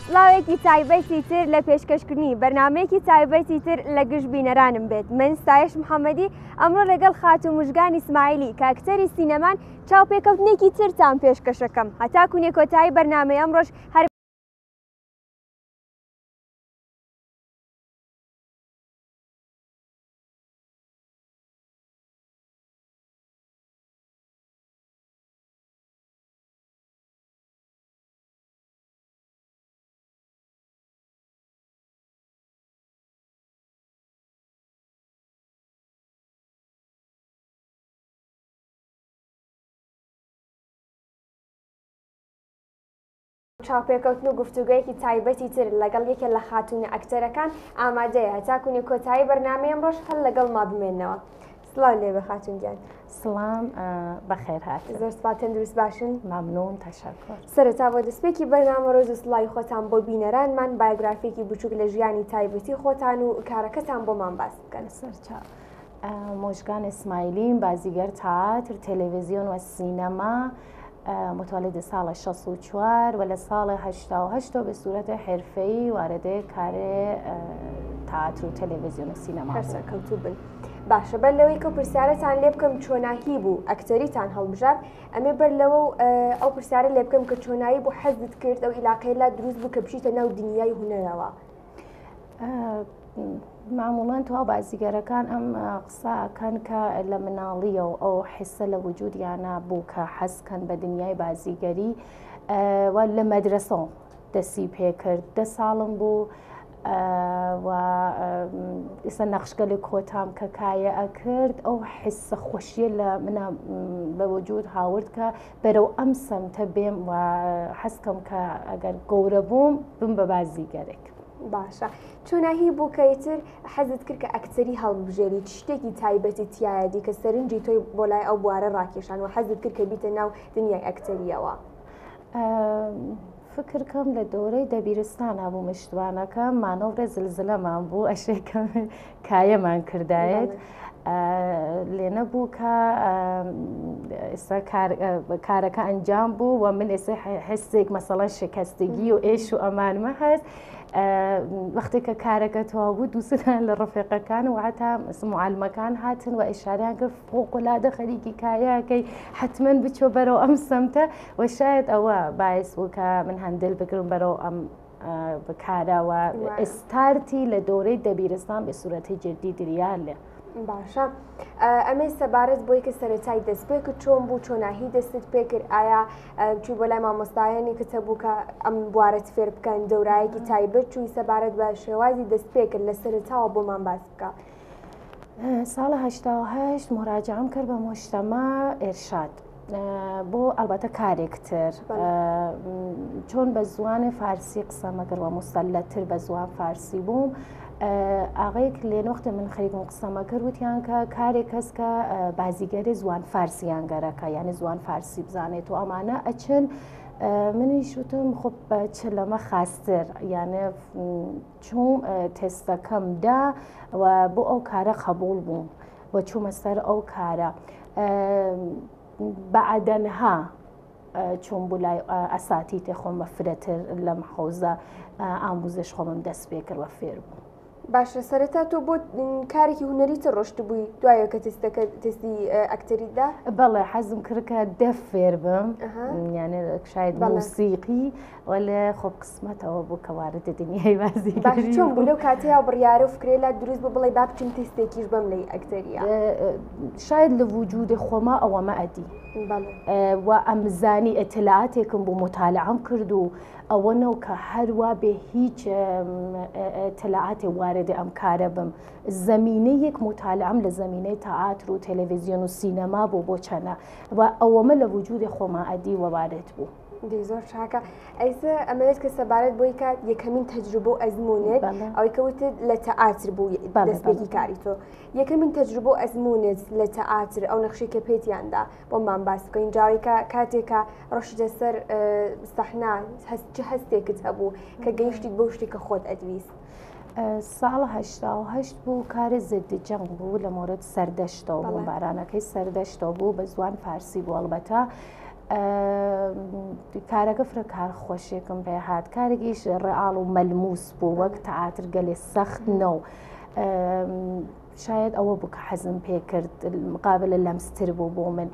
سڵاوێکی تایبەتی تر لە پێشکەشکردنی بەرنمەیەکی تایبەتی تر لە گشت بینەرانم بێت. من سایش محەممەدی ئەمڕۆ لەگەڵ خاتو مژگان ئیسماعیلی کاکتەری سینەمان چاوپێکەوتنێکی ترتان پێشکەشەکەم هەتاکوونێ کۆتایی بەرنمەی ئەمڕۆژ هەر چاوپێکەوتن و گفتوگویەکی تایبەتی تر لەگەڵ یەکێک لە خاتونە ئەکتەرەکان ئامادەیە هەتاکوونێ کۆتایی بەرنمەی ئەمڕۆژ هەر لەگەڵ ما بمێنەوە. سڵاو لێبە خاتونگیان. سلام بەخێر هات. زۆر سپاس تەندروست باشن. مەمنون تەشەکر. سەرەتا بۆ دەستپێکی بەرنامە ڕۆژ و سڵاوی خۆتان بۆ بینەرانمان بایۆگرافیەکی بچووک لە ژیانی تایبەتی خۆتان و کارەکەتان بۆمان باس بکەن. سەرچاو. مژگان ئیسماعیلیم بازیگەر تئاتر تلڤیزیۆن و سینەما متولد سال 64 و لسال 88 به صورت حرفه‌ای وارد کار تئاتر و تلویزیون و سینما شد. باشە بەر لەوەی کە پرسیارەتان لێ بکەم چۆناهی بوو ئەکتەریتان هەڵبژار ئەمێ بەر لەوە ئەو پرسیارە لێ بکەم کە چۆنایی بوو حەزت کرد ئەو عیلاقەیە دروست بوو کە بچیتە ناو دنیای هونەرەوە. معمولاً تو بازیگەرەکان ئەم قسەکەن کە لە مناڵیە و ئەو حسە لە وجودیانە بوو کە حەزکەن بە دنیای بازیگەری و لە مەدرسە دەستی پێ کرد 10 ساڵم بوو و ئێستا نەخشگەلی کۆتام کە کایە ئەکرد ئەو حسە خۆشیە لە منە بە وجود هاورد کە بەرەو ئەم سەمتە بێم و حەزکەم کە ئەگەر گەورە بووم بم بە بازیگەرێک. باشە چۆناهی بوو کەیتر حەزت کرد کە ئەکتەری هەڵبژێری شتێکی تایبەتی تایەدی کە سەرنجی تۆی بۆ لای ئەو بوارە ڕاکێشان و حەزت کرد کە بیتە ناو دنیای ئەکتەریەوە. فکرکەم لە دۆرەی دەبیرستان هەبوو مشتوانەکە مانەوڕە زلزلەمان بوو ئەشێکم کایەمان کردایەت لێنە بوو کە ئێستا کارەکە ئەنجام بوو و من ئێستا حسێک مەسەڵەن شکستگی و ئێش و ئەمانمە هەست وەختێک کە کارەکە تەواو بوو دووسدان لە ڕفێقەکان و هەتا معالمەکان هاتن و ئیشاریان کرد فۆقڵادە خەریکی کایەکەی حتمما بچۆ بەرەو ئەم سەمتە و شاید ئەوە باعث بوو کە من هەندل بگرم بەرەو ئەم بکارەوە ئێستارتی لە دۆرەی دەبیرستان بە سوورەتی جدی دریان لێ. باشە ئەمێ سەبارەت بۆی کە سەرەتای دەست پێ کرد چۆن بوو چۆناهی دەستت پێ کرد ئایا چووی بۆ لای مامۆستایانی کەچە بوو کە ئەم بوارەت فێر بکەن دەورایەکی تایبەت چووی سەبارەت بە شێوازی دەست پێ کرد لە سەرەتاوە بۆمان باس بکە. ساڵە 88 مراجعەم کرد بە مۆشتەمە ئێرشاد بۆ ئەلبەتە کارێکتر چۆن بە زوانی فارسی قسەمەکرد و مستەلەتر بە زوان فارسی بووم ئاغەیەک لێنۆختە من خەریکم قسەمە کرد وتیان کە کارێک کەس کە بازیگەری زوان فارسییان گەرەکە یعنی زوان فارسی بزانێت و ئەمانە ئەچن منیش وتم خۆ چ لەمە خاستر یانە چوم تێستەکەمدا و بۆ ئەو کارە قبول بووم و چوومە سەر ئەو کارە بەعدەنها چۆن بوو لای ئەساتیتێ خۆم بە فرەتر لەم حەوزە ئاموزش خۆمم دەست پێ کرد وە فێر بوو. باشە سەرەتا تۆ بۆ کارێکی هونەریتە ڕۆشت بووی دوایە کە تستی ئەکتەریدا؟ بەڵێ حەزم کرد کە دەف فێر بم یانە شاید موسیقی وەلێ خۆ قسمەتەوە بوو کە واردە دنیای بازیگەری. چۆن بوو لەو کاتەیە بڕیارە و فکرێلا دروست بوو بڵێ با بچم تستێکیش بەم لەی ئەکتەریە؟ شاید لە وجودی خۆما ئەوەمە ئەدی و ئەمزانی ئەتلاعاتێکم بوو مطالعەم کرد و ئەوەنەوە کە هەروە بێ هیچ ئەتلاعاتی واردە ئەم کارە بم زەمینەیەک مطالعەم لە زەمینەی تەئاتر و تەلەڤیزیۆن و سینەما بوو بۆ چەنە و ئەوەمە لە وجودی خۆما ئەدی و وارد بوو. زۆر چاکە ئەیسە ئەمەوێت کە سەبارەت بۆی کات یەکەمین تەجروبە و ئەزمونێت ئەوەی کەوتت لە تەئاتر بوو دەستپێکی کاری تۆ یەکەمین تەجروبە و ئەزمونێت لە تەئاتر ئەو نەخشێکە پێیاندا بۆمان باس بکەین جاوێکە کاتێکە ڕۆشتە سەر سەحنا چه هەستێکت هەبوو کە گەیشتیت بۆ شتێکە خۆت ئەدویست؟ ساڵە 88 بوو کاری زێدی جەنگ بوو لە مۆرد سەردەشتەوە بوو بارانەکەی سەردەشتەوە بوو بە زوان فارسی بوو ئەڵبەتە کارەکە فرە کار خۆشیێکم پێ هات کارێکیش ڕێعاڵ و مەلموس بوو وەک تەعاتر گەلێ سەخت نەو شاید ئەوە بوو کە حەزم پێ کرد مقابلە لەمستر بوو بۆ من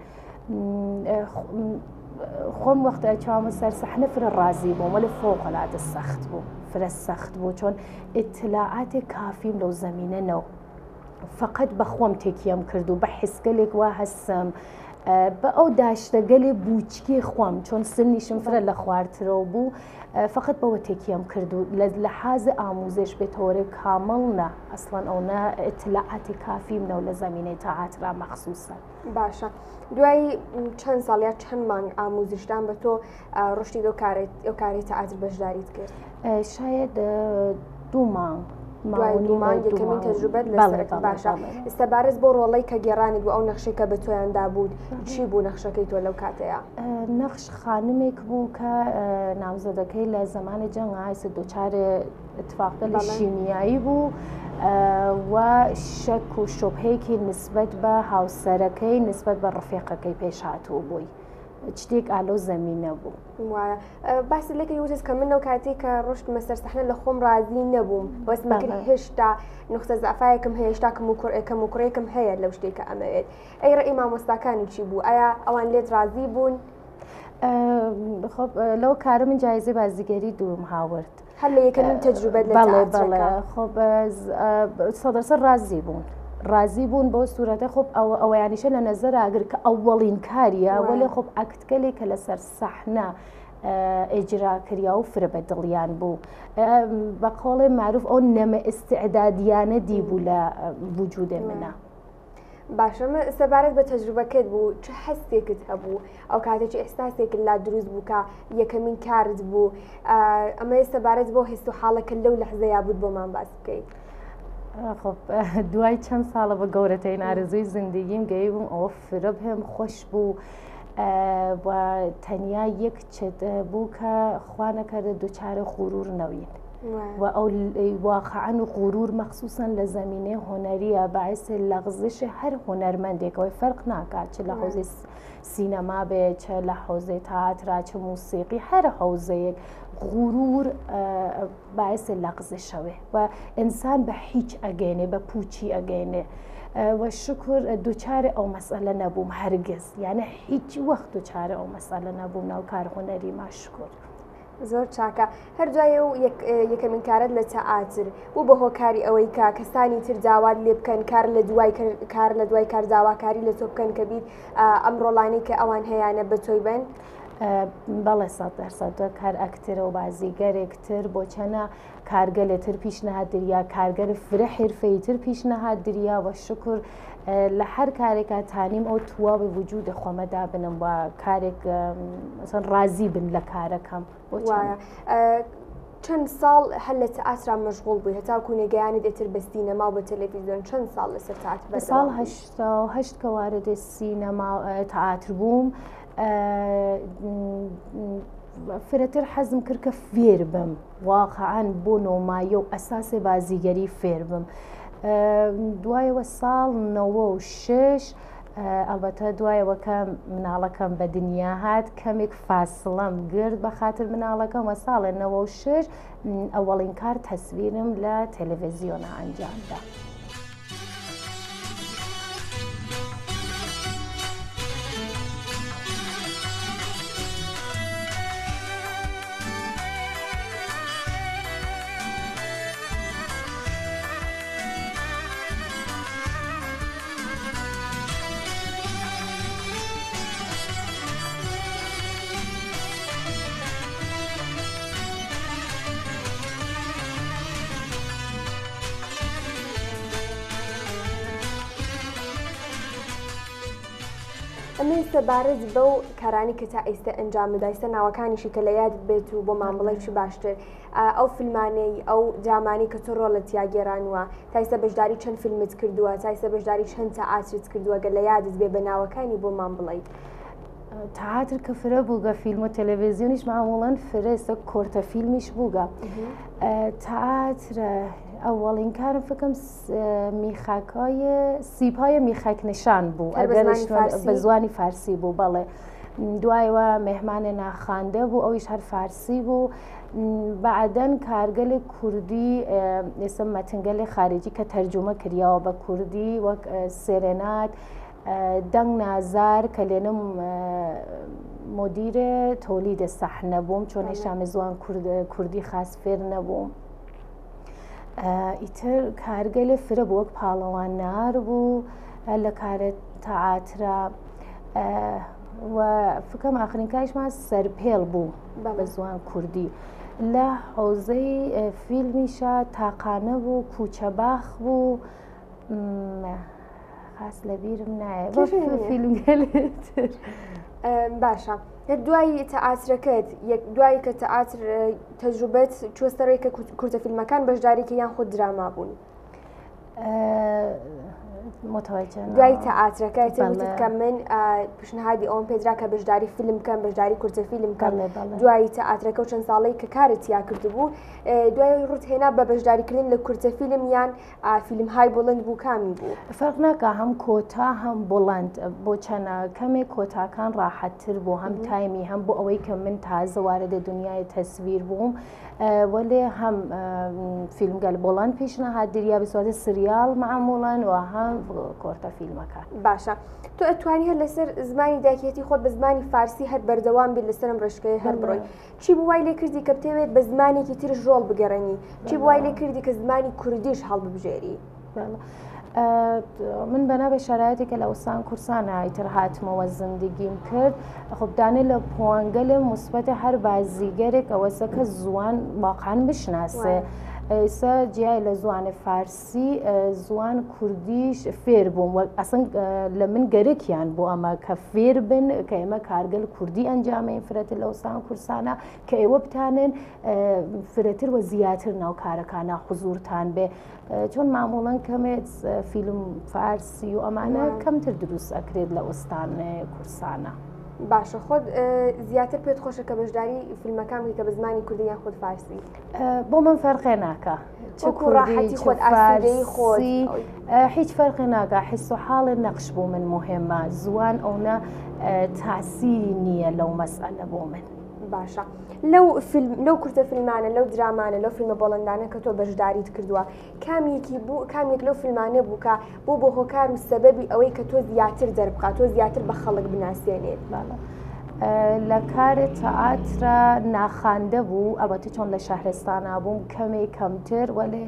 خۆم وەختە چاومە سەر سەحنە فرە ڕازی بووم وەلی فۆقەڵاتە سەخت بوو فرە سەخت بوو چۆن ئیتلاعاتی کافیم لەو زەمینە نەو فقط بە خۆم تێکیم کرد و بە حیسگەلێک وا هەستم بە ئەو داشتەگەلێ بوچکی خۆم چۆن سنیشم فرە لە خواردترەوە بوو فقط بەوە تێکیم کرد و لە حازە ئاموزش بێتەوەرێ کامەڵ نە ئەسڵەن ئەو نە ئیتلاعاتی کافیم نەو لە زەمینەی تەعاترا مەخسووسە. باشە دوای چەند ساڵ یا چەند مانگ ئاموزشدان بە تۆ ڕشتی ئەو کاری تەعاتر بەشداریت کرد؟ شاید 2 مانگ. دوای مانگ یەکەمین تەجروبەت لەسەرەکە باشە. ئێستا بارز بۆ ڕۆڵەی کە گێڕانیت بوو ئەو نەخشەکە بە تۆیاندا بوو چی بوو نەخشەکەی تۆ لەو کاتەیە؟ نەخش خانمێک بوو کە ناوزەدەکەی لە زەمانی جەنگ هایسە دۆچارە اتفاقی شیمیایی بوو و شەک و شۆبهەیەکی نسبەت بە هاوسەرەکەی نسبەت بە ڕفیقەکەی پێش هاتوو بووی شتێک ئالۆ زەمینە بوو. وایە باسی لێکە وتت کە من لەو کاتی کە ڕۆشتمە سەر سەحنە لە خۆم ڕازی نەبووم وەسمەکرد هێشتا نقطە زەعفایەکم هەیە هێشتا کەم و کوڕێکم هەیە لەو شتێکە ئەمەوێت ئەی ڕێی مامۆستاکانی چی بوو ئایا ئەوان لێت ڕازی بوون؟ لەو کارە من جایزەی بازیگەری دووم هاورد هەر لە یەکەمین تەجروبەت لە تەعاترەکە سەدەسەر ڕازی بوون. ڕازی بوون بۆ سوورەتە خۆب ئەوەیانیشە لە نەزەر ئاگر کە ئەوەڵین کاریە وەلی خۆب ئەکتکەلێک کە لەسەر سەحنە ئێجرا کریا و فرە بە دڵیان بوو بە قۆڵێ معروف ئەو نەمە ئستعدادیانە دی بوو لە وجودێ منە. باشە سەبارەت بە تەجروبەکەت بوو چه هەستێکت هەبوو ئەو کاتێکی ئێستاسێکت لا دروست بوو کە یەکەمین کارت بوو ئەمە سەبارەت بۆ هێست و حاڵەکە لەو لەحزەیە بوو بۆمان باس بکەیت؟ دوای چەند ساڵە بە گەورەترین ئارزووی زیندگیم گەی بووم ئەوە فرە بهم خۆش بوو و تەنیا یەک چت بوو کە خوا نەکەردە دووچارە غوروور نەوین و ئەو واقعەن و غوروور مەخسووسن لە زەمینەی هۆنەریە باعث لەغزشی هەر هۆنەرمەندێکەوەی فەرق ناکات چ لە حوزەی سینەما بێت چ لە حوزەی تەعاترا چ موسیقی هەر حوزەیەک غوروور باعث لەغزشەوێ و ئینسان بە هیچ ئەگەینێ بە پوچی ئەگەینێ و شکر دووچارە ئەو مەسئلە نەبووم هەرگز یانە هیچ وەخت دووچارە ئەو مەسئلە نەبووم ناو کار هۆنەری ماشکر. زۆر چاکە هەر دوایە و یەکەمین کارت لە تەعاتر بوو بە هۆکاری ئەوەی کە کەسانی تر داوات لێ بکەن کار لە دوای کار داواکاری لە تۆ بکەن کە بیت ئەم ڕۆڵانەی کە ئەوان هەیەە بە تۆی بن؟ بەڵێ 100% کار ئەکترە و بازیگەرێکتر بۆ چەنە کارگەلێتر پیشنەهاتدریا کارگەر فرە حرفەیتر پیشنەهاتدریا و شکر لە هەر کارێکا تانیم ئەو توا بە وجودە خۆمەدا بنم و کارێک ڕازی بن لە کارەکەم. وایە چەند ساڵ هەر لە تەعاترا مەشغوڵ بووی هەتاکو نێگەیانی دێتر بە سینەما و بە تەلەڤیزیۆن چەند ساڵ لەسەر تەعاتر بە ساڵ 88 کە واردە سینەما تەعاتر بووم فرەتر حەزم کرد کە فێر بم واقعەن بۆ نۆمایە و ئەساسێ بازیگەری فێر بم دوایەوە ساڵ 96 ئەلبەتە دوایەوە کە مناڵەکەم بە دنیا هات کەمێک فاسڵەم گرت بە خاطر مناڵەکەم وە ساڵێ 96 ئەوەڵین کار تەسویرم لە تەلەڤیزیۆنە ئەنجامدا. ئەمە سەبارەت بەو کارانی کە تا ئێستا ئەنجامدا ئێستا ناوەکانیشی کە لە یادت بێت و بۆ مامەڵی چی باشتر ئەو فیلمانەی ئەو جامانی کە تۆ ڕۆڵەت یا گێڕانوە تا ئێستا بەشداری چەند فیلمت کردووە تا ئێستا بەشداری چەند تەعاترت کردووە گە لە یادت بێ بە ناوەکانی بۆ مان بڵێیت؟ تەعاتر کە فرە بووگە فیلم و تەلەڤیزیۆنیش معموڵەن فرە ئێستا کۆرتە فیلمیش بووگە تەعاتر ئەوەڵین کارم فکەم میخاکای سیپای میخاک نیشان بوو ئەگەر بە زوانی فارسی بوو بەڵێ دوایەوە مێهمانێ ناخواندە بوو ئەویش هەر فارسی بوو بعدەن کارگەلی کوردی ئێستا مەتنگەلی خارجی کە تەرجمە کردیەوە بە کوردی وەک سێرێنات دەنگ نازار کە لێنە مدیرە تۆلیدە سەحنە بووم چۆن هێشتا زوان کوردی خاص فێر نەبووم ئیتر کارگەلی فرە بوو وەک پاڵەوان نار بوو لە کارە تەعاترا و فکەم ئاخرین کاریشمان سەرپێڵ بوو بە زوان کوردی لە حوزەی فیلمیشە تاقانە بوو کوچەباخ بوو خاص لەبیرم نایە فیلمگەلێتر باشە دوای تەعاترەکەت دوای کە تەعاتر تەجروبەت چوەستەڕێ کە کورتە فیلمەکان بەشداریکە یان خۆ دراما بوون دوای تەعاترەکە وتت کە من پیشنهادی ئەوم پێدرا کە بەشداری فیلم بکەم بەشداری کورتە فیلم بکەم دوای تەعاترەکە و چەند ساڵەی کە کارێتیا کردبوو دوای ڕوتهێنا بە بەشداریکردن لە کورتە فیلم یان فیلمهای بڵند بوو کامی بوو فەرق ناکە هەم کۆتا هەم بڵند بۆ چەنە کەمێک کۆتاکان ڕاحەتتر بوو هەم تایمی هەم بۆ ئەوەی کە من تازە واردە دنیای تەسویر بووم وەلێ هەم فیلمگەل بۆڵند پیشنەهادریا بسواتە سریال معموڵان و هەم کۆرتە فیلمەکان باشە تۆ ئەتوانی هەر لەسەر زمانی داکێتی خۆت بە زمانی فارسی هەر بەردەوام بیت لەسەرم ڕێژکەی هەر بڕۆی چی بوو وای لێ کردی کە بتەوێت بە زمانێکی ترش ڕۆڵ بگەڕێنی چی بوو وای لێ کردی کە زمانی کوردیش هەڵببژێری من بەنا بە شارایەتێکە لە ئەوسان کورسانە ئیتر هاتمەوە زندگیم کرد خۆبدانێ لە پۆنگەلە مثبەتە هەر بازیگەرێک ئەوەسە کە زوان واقعاً بشناسێ ئێستا جیای لە زوانە فارسی زوان کوردیش فێر بووم ئەسن لە من گەرەکیان بۆ ئەمە کە فێر بن کە ئێمە کارگەل کوردی ئەنجامەین فرەتر لە ئەوسان کورسانە کە ئێوە بتانن فرەتر وە زیاتر ناو کارەکانە حوزورتان بێ چۆن معموڵەن کەمێت فیلم فارسی و ئەمانە کەمتر دروست ئەکرێت لە ئوستان کورسانە باشە خۆت زیاتر پێت خۆشە کە بەشداری فیلمەکان بکە بە زمانی کوردی یان خۆت فارسی بۆ من فەرقێ ناکە ڕاحەتی خۆت ئاسودەی خۆت هیچ فەرقی ناکە حس و حاڵی نەقش بۆ من مهمە زوان ئەوە تاسیری نییە لەو مەسئلە بۆ من باشە لەو کورتە فیلمانە لەو درامانە لەو فیلمە بۆڵندانە کە تۆ بەشداریت کردووە کامێک لەو فیلمانە بوو کە بۆ هۆکار و سەبەبی ئەوەی کە تۆ زیاتر دەربخات تۆ زیاتر بە خەڵک بناسیێنێت لە کارە تەعاترە ناخواندە بوو ئەوەتە چۆن لە شارستانە بووم کەمێک کەمتر وەلێ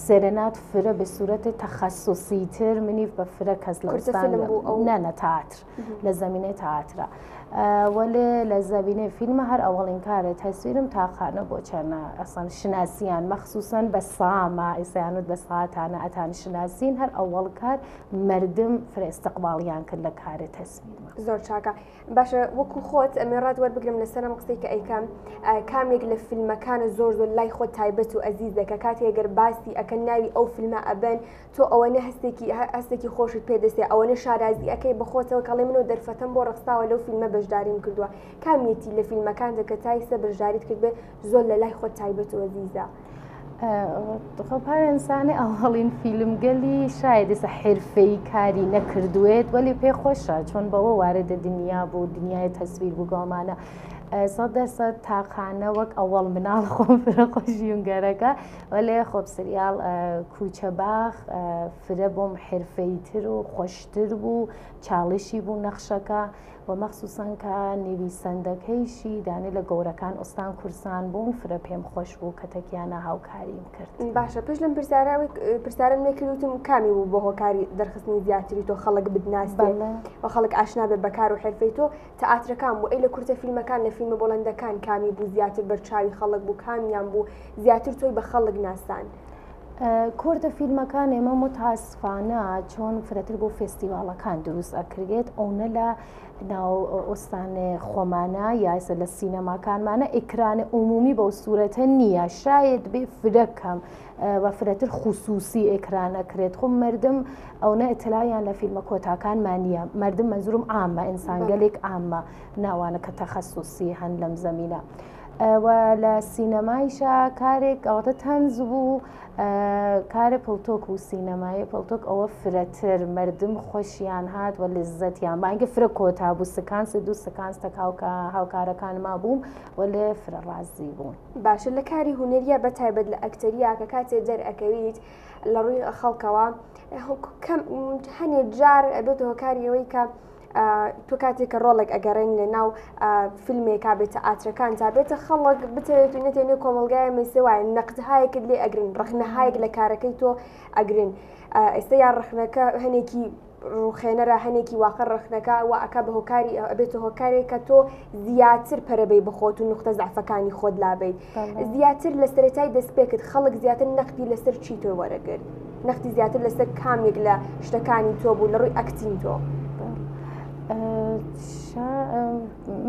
سێرەنات فرە بە سوورەتی تەخەسوسیتر منیف بە فرە کەس لە نەنە تەعاتر لە زەمینەی تەعاترە وەلێ لە زەبینەی فیلمە هەر ئەوەڵین کارە تەسویرم تاقانە بۆ چەنە ئەسان شناسیان مەخصوسەن بە سامە ئێسایانوت بە ساعتانە ئەتان شناسین هەر ئەوەڵ کار مردم فرێستەقباڵیان کرد لە کارە تەسویرمە زۆر چاکە باشە وەکو خۆت ئەمێڕات وەربگرم لەسەرم قسەی کە ئەیکەم کامێک لە فیلمەکانە زۆر لای خۆت تایبەت و ئەزیز دەکە کاتێگەر باسی ئەکەن ناوی ئەو فیلمە ئەبەن تۆ ئەوەنە هەستێکی خۆشت پێدەستێ ئەوەنە شارازی ئەەکەی بەخۆتەوە کەڵێ منەوە دەرفەتەم بۆ ڕستاوە لەو فیلمە بەشداریم کردووە کامێتی لە فیلمەکان دەکە تایسە بەشداریت کرد بێ زۆر لە لای خۆت تایبەت و ئەزیزە خۆپار ئینسانی ئەوهەڵین فیلمگەلی شاید ئێستا حرفەی کاری نەکردوێت وەلی پێی خۆشە چۆن بەوە واردە دنیا بوو دنیای تەسویر بوو گۆمانە 100% تاقانە وەک ئەوەڵ مناڵ خۆم فرە خۆشیونگەرەکە وەلێ خۆب سریال کوچەباخ فرە بۆم حرفەیتر و خۆشتر بوو چاڵشی بوو نەخشەکە و مەخصوسەن کە نویسەندەکەیشی دانێ لە گەورەکان ئۆستان کورسان بوون فرە پێم خۆش بوو کە تەکیانە هاوکاریم کرد باشە پێش لەم پرسیارم نەکردوتم کامی بوو بۆ هۆکاری دەرخستنی زیاتری تۆ خەڵک بدناسێت و خەڵک ئاشنا بێ بەکار و حرفەی تۆ تەعاترەکان بوو ئەی لە کورتە فیلمەکان لە فیلمە بۆڵندەکان کامی بوو زیاتر بەرچاوی خەڵک بوو کامیان بوو زیاتر تۆی بە خەڵک ناسان کورتە فیلمەکان ئێمە متاسفانە چۆن فرەتر بۆ فێستیڤاڵەکان دروست ئەکرێت ئەوە لە ناو ئۆستانێ خۆمانە یاسە لە سینەماکانمانە ئێکرانە عمومی بەو سوورەتە نییە شاید بێ فرەکەم و فرەتر خوسوسی ئێکرانەکرێت خۆ مردم ئەوە ئەتلایان لە فیلمە کۆتاکانمان نییە مردم منزورم عامە ئینسانگەلێک عامە ناوانە کە تەخەسوسی هەن لەم زەمینە و لە سینەمایشە کارێک ئەوتە تەنز بوو کارە پڵتۆک و سینەمایی پڵتۆک ئەوە فرەتر مردم خۆشیان هات و لەزەتیان بانگە فرە کۆتا بوو سکانس دوو سکانستە هاوکارەکانما بووم و لێ فرە ڕازی بوون. باشە لە کاری هونەریە بە تایبەت لە ئەکتەریە کە کاتێ دەرئەکەویت لە ڕووی خەڵکەوە هەنێ جار ئەبێت هۆکاریەوەی کە تۆ کاتێک کە ڕۆڵێک ئەگەڕێن لە ناو فیلمێکا بێتە ئاترەکان تا بێتە خەڵک بتەوێت و نەتێنێ کۆمەلگای مەسێ وایە نەقدهایەکت لێ ئەگرن ڕخنەهایەک لە کارەکەی تۆ ئەگرن ئێستا یان ڕخنەکە هەنێکی ڕوخێنەرە هەنێکی واقع ڕخنەکە و ئەکا بە هۆکاری ئەبێتە هۆکارێک کە تۆ زیاتر پەرەبەی بخۆت و نقطە زعفەکانی خۆت لابیت زیاتر لە سەرەتای دەستپێکت خەڵک زیاتر نەقدی لەسەر چی تۆ وەرەگرت نەقدی زیاتر لەسەر کامێک لە شتەکانی تۆ بوو لە ڕووی ئەکتین تۆ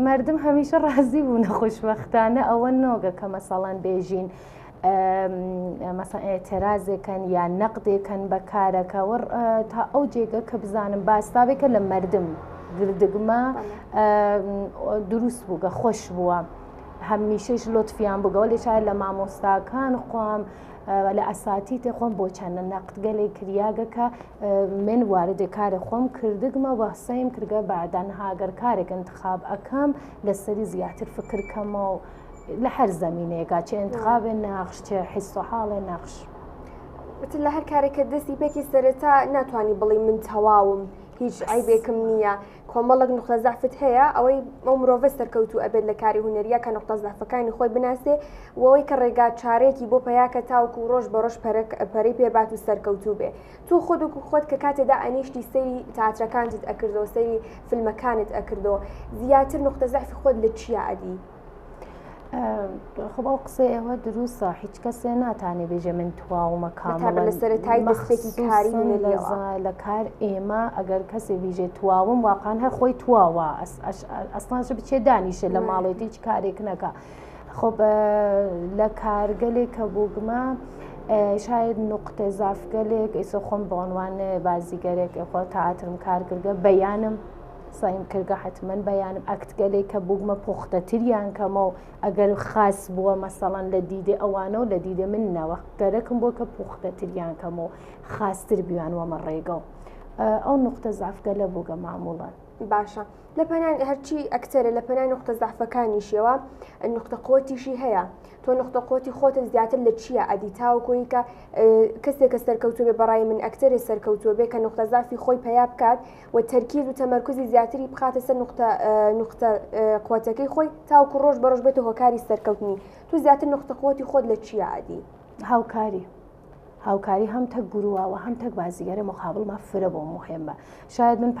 مردم هەمیشە ڕازی بوو نەخۆشبەختانە ئەوە نۆگە کە مەسەڵەن بێژین مەسەڵەن ئێترازێکن یان نەقدێکن بە کارەکە تا ئەو جێگە کە بزانم باستاوێکە لە مردم گردگمە دروست بووگە خۆش بووە هەمیشەش لۆتفیان بووگەوە لێ شاید لە مامۆستاکان خۆم لە ئەساتیتێ خۆم بۆ چەندە نەقدگەلێ کریاگەکە من واردێ کارە خۆم کردگمە وەسەیم کردگە بعدان هاگەر کارێک انتخاب ئەەکەم لەسەری زیاتر فکرکەمەوە لە هەر زەمینەیەکە چه انتخابێ ناخش چه حیس و حاڵێ ناخش وتر لە هەر کارێکە دەستی پێکی سەرەتا ناتوانانی بڵی من تەواوم هیچ عیبێکم نییە کۆمەڵک نقطە زعفت هەیە ئەوەی ئەو مرۆڤ سەرکەوتو ئەبێت لە کاری هونەریە کە نقطە زعفەکانی خۆی بناسێ و ئەوەی کە ڕێگا چارێکی بۆ پیاکە تاوکو ڕۆژ بە ڕۆژ پەرەی پێبات و سەرکەوتو بێ تۆ خۆت کە کاتێدا ئەنیشتی سەیری تاترەکانت ئەکردەوە سەیری فیلمەکانت ئەکردەوە زیاتر نقطە زعفی خۆت لە چیە ئەدی؟ خب ئەو قسە ئێوە دروستە هیچ کەسێ ناتانێ بێژێ من تواومە کامڵ لە سەرەتای دەستێکی کاری لە کار ئێمە ئەگەر کەسێ بیژێ تواوم واقعان هەر خۆی تواوە ئەسڵانش بچێ دانیشێ لە ماڵێتی هیچ کارێک نەکە خب لە کارگەلێکە بووگمە شاید نقطە زافگەلێک ئیسە خۆم بە عنوان بازیگەرێک خۆ تەئاترم کارکردگە بەیانم سایم کردگە حتمما بەیانم ئەکتگەلێک کە بووگمە پوختەتریان کەمە و ئەگەر خاص بووە مەسەڵەن لە دیدێ ئەوانە و لە دیدێ منەوە گەرەکم بۆ کە پوختەتریان کەمە و خاستر بیانوەمە ڕێگە ئەو نقطە زافگەلە بووگە معموڵان باشە لە پەنان هەرچی ئەکتەرە لە پەنای نقطە زعفەکانیشیەوە نقطە قوتیشی هەیە تۆ نقطە قوتی خۆتت زیاتر لە چییە ئەدی تاوەکۆی کە کەسێک کە سەرکەوتوو بێ بەڕای من ئەکتەرێ سەرکەوتووە بێ کە نقطە زافی خۆی پیا بکات و تەرکیز و تەمەرکوزی زیاتری بخاتە سەر نقطە قوتەکەی خۆی تاوەکو ڕۆژ بە ڕۆژ بێتە هۆکاری سەرکەوتنی تو زیاتر نقطە قوتی خۆت لە چییە ئەدی؟ هاوکاری هەم تەک گروواوە هەم تەک بازیگەرە مخابڵما فرە بۆ مهمە شاید من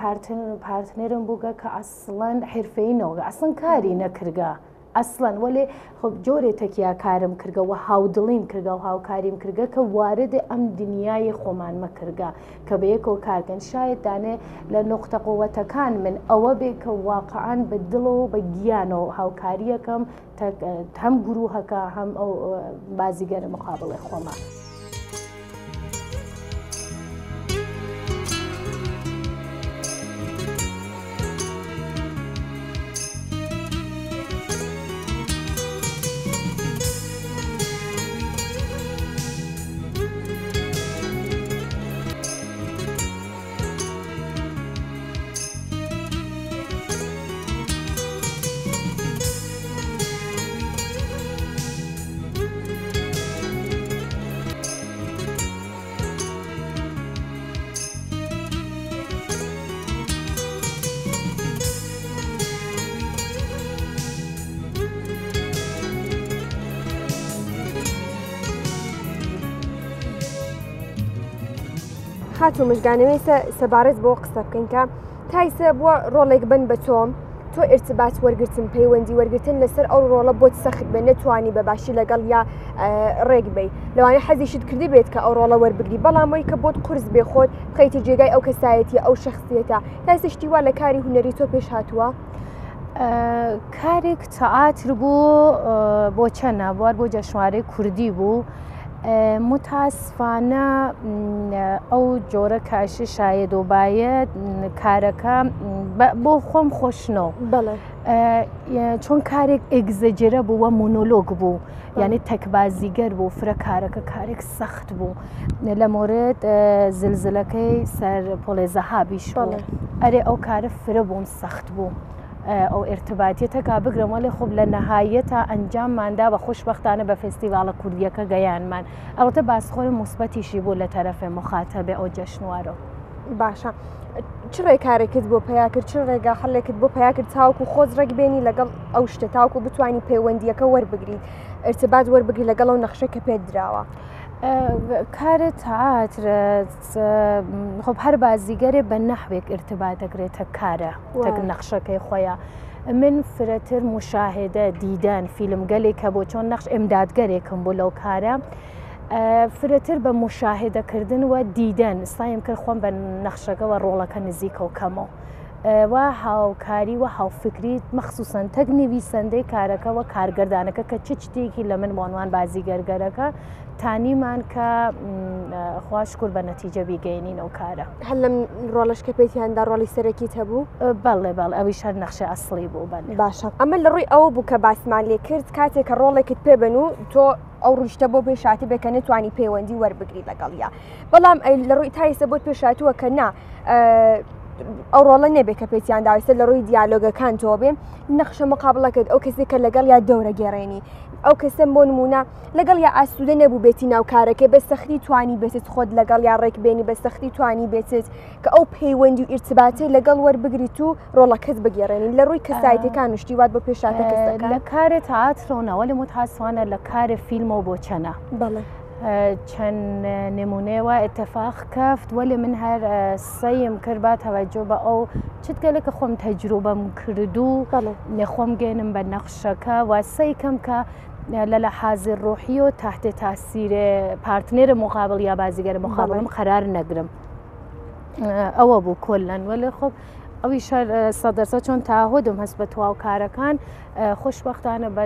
پارتنێرم بووگە کە ئەسڵەن حرفەی نەوەگە ئەسڵەن کاری نەکردگە ئەسڵەن وەلێ خب جۆرێ تەکیا کارم کردگە و هاودڵیم کردگە و هاوکاریم کردگە کە واردە ئەم دنیای خۆمانمە کردگە کە بە یەکەوە کارکەن شاید دانێ لە نقطە قووەتەکان من ئەوە بێ کە واقعان بە دڵەوە بە گیانەوە هاوکاریەکەم هەم گروهەکە هەم ئەو بازیگەرە مخابڵێ خۆمان. خاتو مژگانەوەی سەبارەت بۆ قسە بکەین کە تایسە بووە ڕۆڵێک بن بە تۆ ارتباط وەرگرتن پەیوەندی وەرگرتن لەسەر ئەو ڕۆڵە بۆت سەخت بێ نەتوانی بەباشی لەگەڵ یا ڕێک بێ لەوانە حەزیشت کردی بێت کە ئەو ڕۆڵە وەربگری بەڵامەوەی کە بۆت قورس بێ خۆت بخەیتە جێگای ئەو کەسایەتی ئەو شخصیەتە تایسە شتیوا لە کاری هونەری تۆ پێش هاتووە؟ کارێک تەئاتر بوو بۆ چەندە بوار بۆ جەشنوارەی کوردی بوو متاسفانە ئەو جۆرە کاشی شاید و باید کارەکە بۆ خۆم خۆشنەوە چۆن کارێک ئێگزەجرە بوو وە مونۆلۆگ بوو یعنی تەکبازیگەر بوو فرە کارەکە کارێک سەخت بوو لە مۆرد زلزلەکەی سەر پۆلێ زەهابیش بوو ئەرێ ئەو کارە فرە بووم سەخت بوو ئەو ئێرتباتیەتە کا بگرم وەڵێ خۆب لە نەهایەتە ئەنجامماندا بە خۆشبەختانە بە فستیڤالە کوردیەکە گەیانمان ئەوتە باسخۆری موسبەتیشی بوو لە تەرەفێ مخاتەبێ ئەو جەشنوارە باشە چ ڕێکارێکت بۆ پیا کرد چ ڕێگا هەڵێکت بۆ پیا کرد تاوکو خۆز ڕێک بێنی لەگەڵ ئەو شتە تاوکو بتوانانی پەیوەندیەکە وەربگریت ارتباط وەربگری لەگەڵ ئەو نەخشە کە پێت دراوە کارە تەعاتر خۆب هەر بازیگەرێ بە نەحوێک ارتباط دەگرێتە کارە تەک نەخشەکەی خۆیان من فرەتر مشاهدە دیدان فیلمگەلێکە بۆ چۆن نەخش ئێمدادگەرێکم بوو لەو کارە فرەتر بە مشاهدەکردن و دیدەن سایم کرد خۆم بە نەخشەکەەوە ڕۆڵەکە نزیکە و کەمەوە و هاوکاری و هاوفکری مەخصوسن تەک نویسەندەی کارەکەەوە کارگەردانەکە کە چ شتێکی لە من بۆنوان بازیگەرگەرەکە تانیمان کە خواشکر بە نەتیجە بیگەینین ئەو کارە هەر لەم ڕۆڵشکە پێیاندا ڕۆڵی سەرەکیت هەبوو بەڵێ بەڵ ئەوی شەر نەخشە ئەسڵی بوو بەڵێ باشە ئەمە لە ڕووی ئەوە بوو کە باسمان لێ کرد کاتێک کە ڕۆڵێکت پێبن و تۆ ئەو ڕشتە بۆ پێشاتی بێکە نتوانی پەیوەندی وەربگری لەگەڵیا بەڵام لە ڕووی تایسە بۆت پێشاتووە کە نا ئەو ڕۆڵە نەبێت کە پێیان داویستە لە ڕووی دیالۆگەکان تۆ بێ نەخشە مقابڵەکەت ئەو کەسێک کە لەگەڵ یا دەورە گێڕێنی ئەو کەسم بۆ نمونە لەگەڵ یا ئاسوودە نەبوو بێتی ناو کارەکە بە سەختی توانی بێتت خۆت لەگەڵ یا ڕێک بێنی بە سەختی توانی بێتت کە ئەو پەیوەندی و ئیرتباتی لەگەڵ وەربگریت و ڕۆڵەکەت بگێڕێنین لە ڕووی کەسایەتەکان شتیوات بۆ پێشاتە کەسەکە لە کارێت تەعاترۆنەوە لە متاسفانە لە کارە فیلمەوە بۆ چەنە بەڵێ چەند نمونەوە اتفاق کەفت وەلی من هەر سەیم کرد با تەوەجۆ بە ئەو چتگەلێکە خۆم تەجروبەم کردو نێخۆم گەێنم بە نەخشەکە و سەیکەم کە لە لەحاظی ڕۆحی و تحت تاثیر پارتنێرە مقابل یا بازیگەرە مقابلم قەرار نەگرم ئەوە بوو کۆلەن وەلی خۆب ئەوی شەر سەدەرسە چۆن تاهۆدم هەست بە تواو کارەکان خۆشبەختانە بە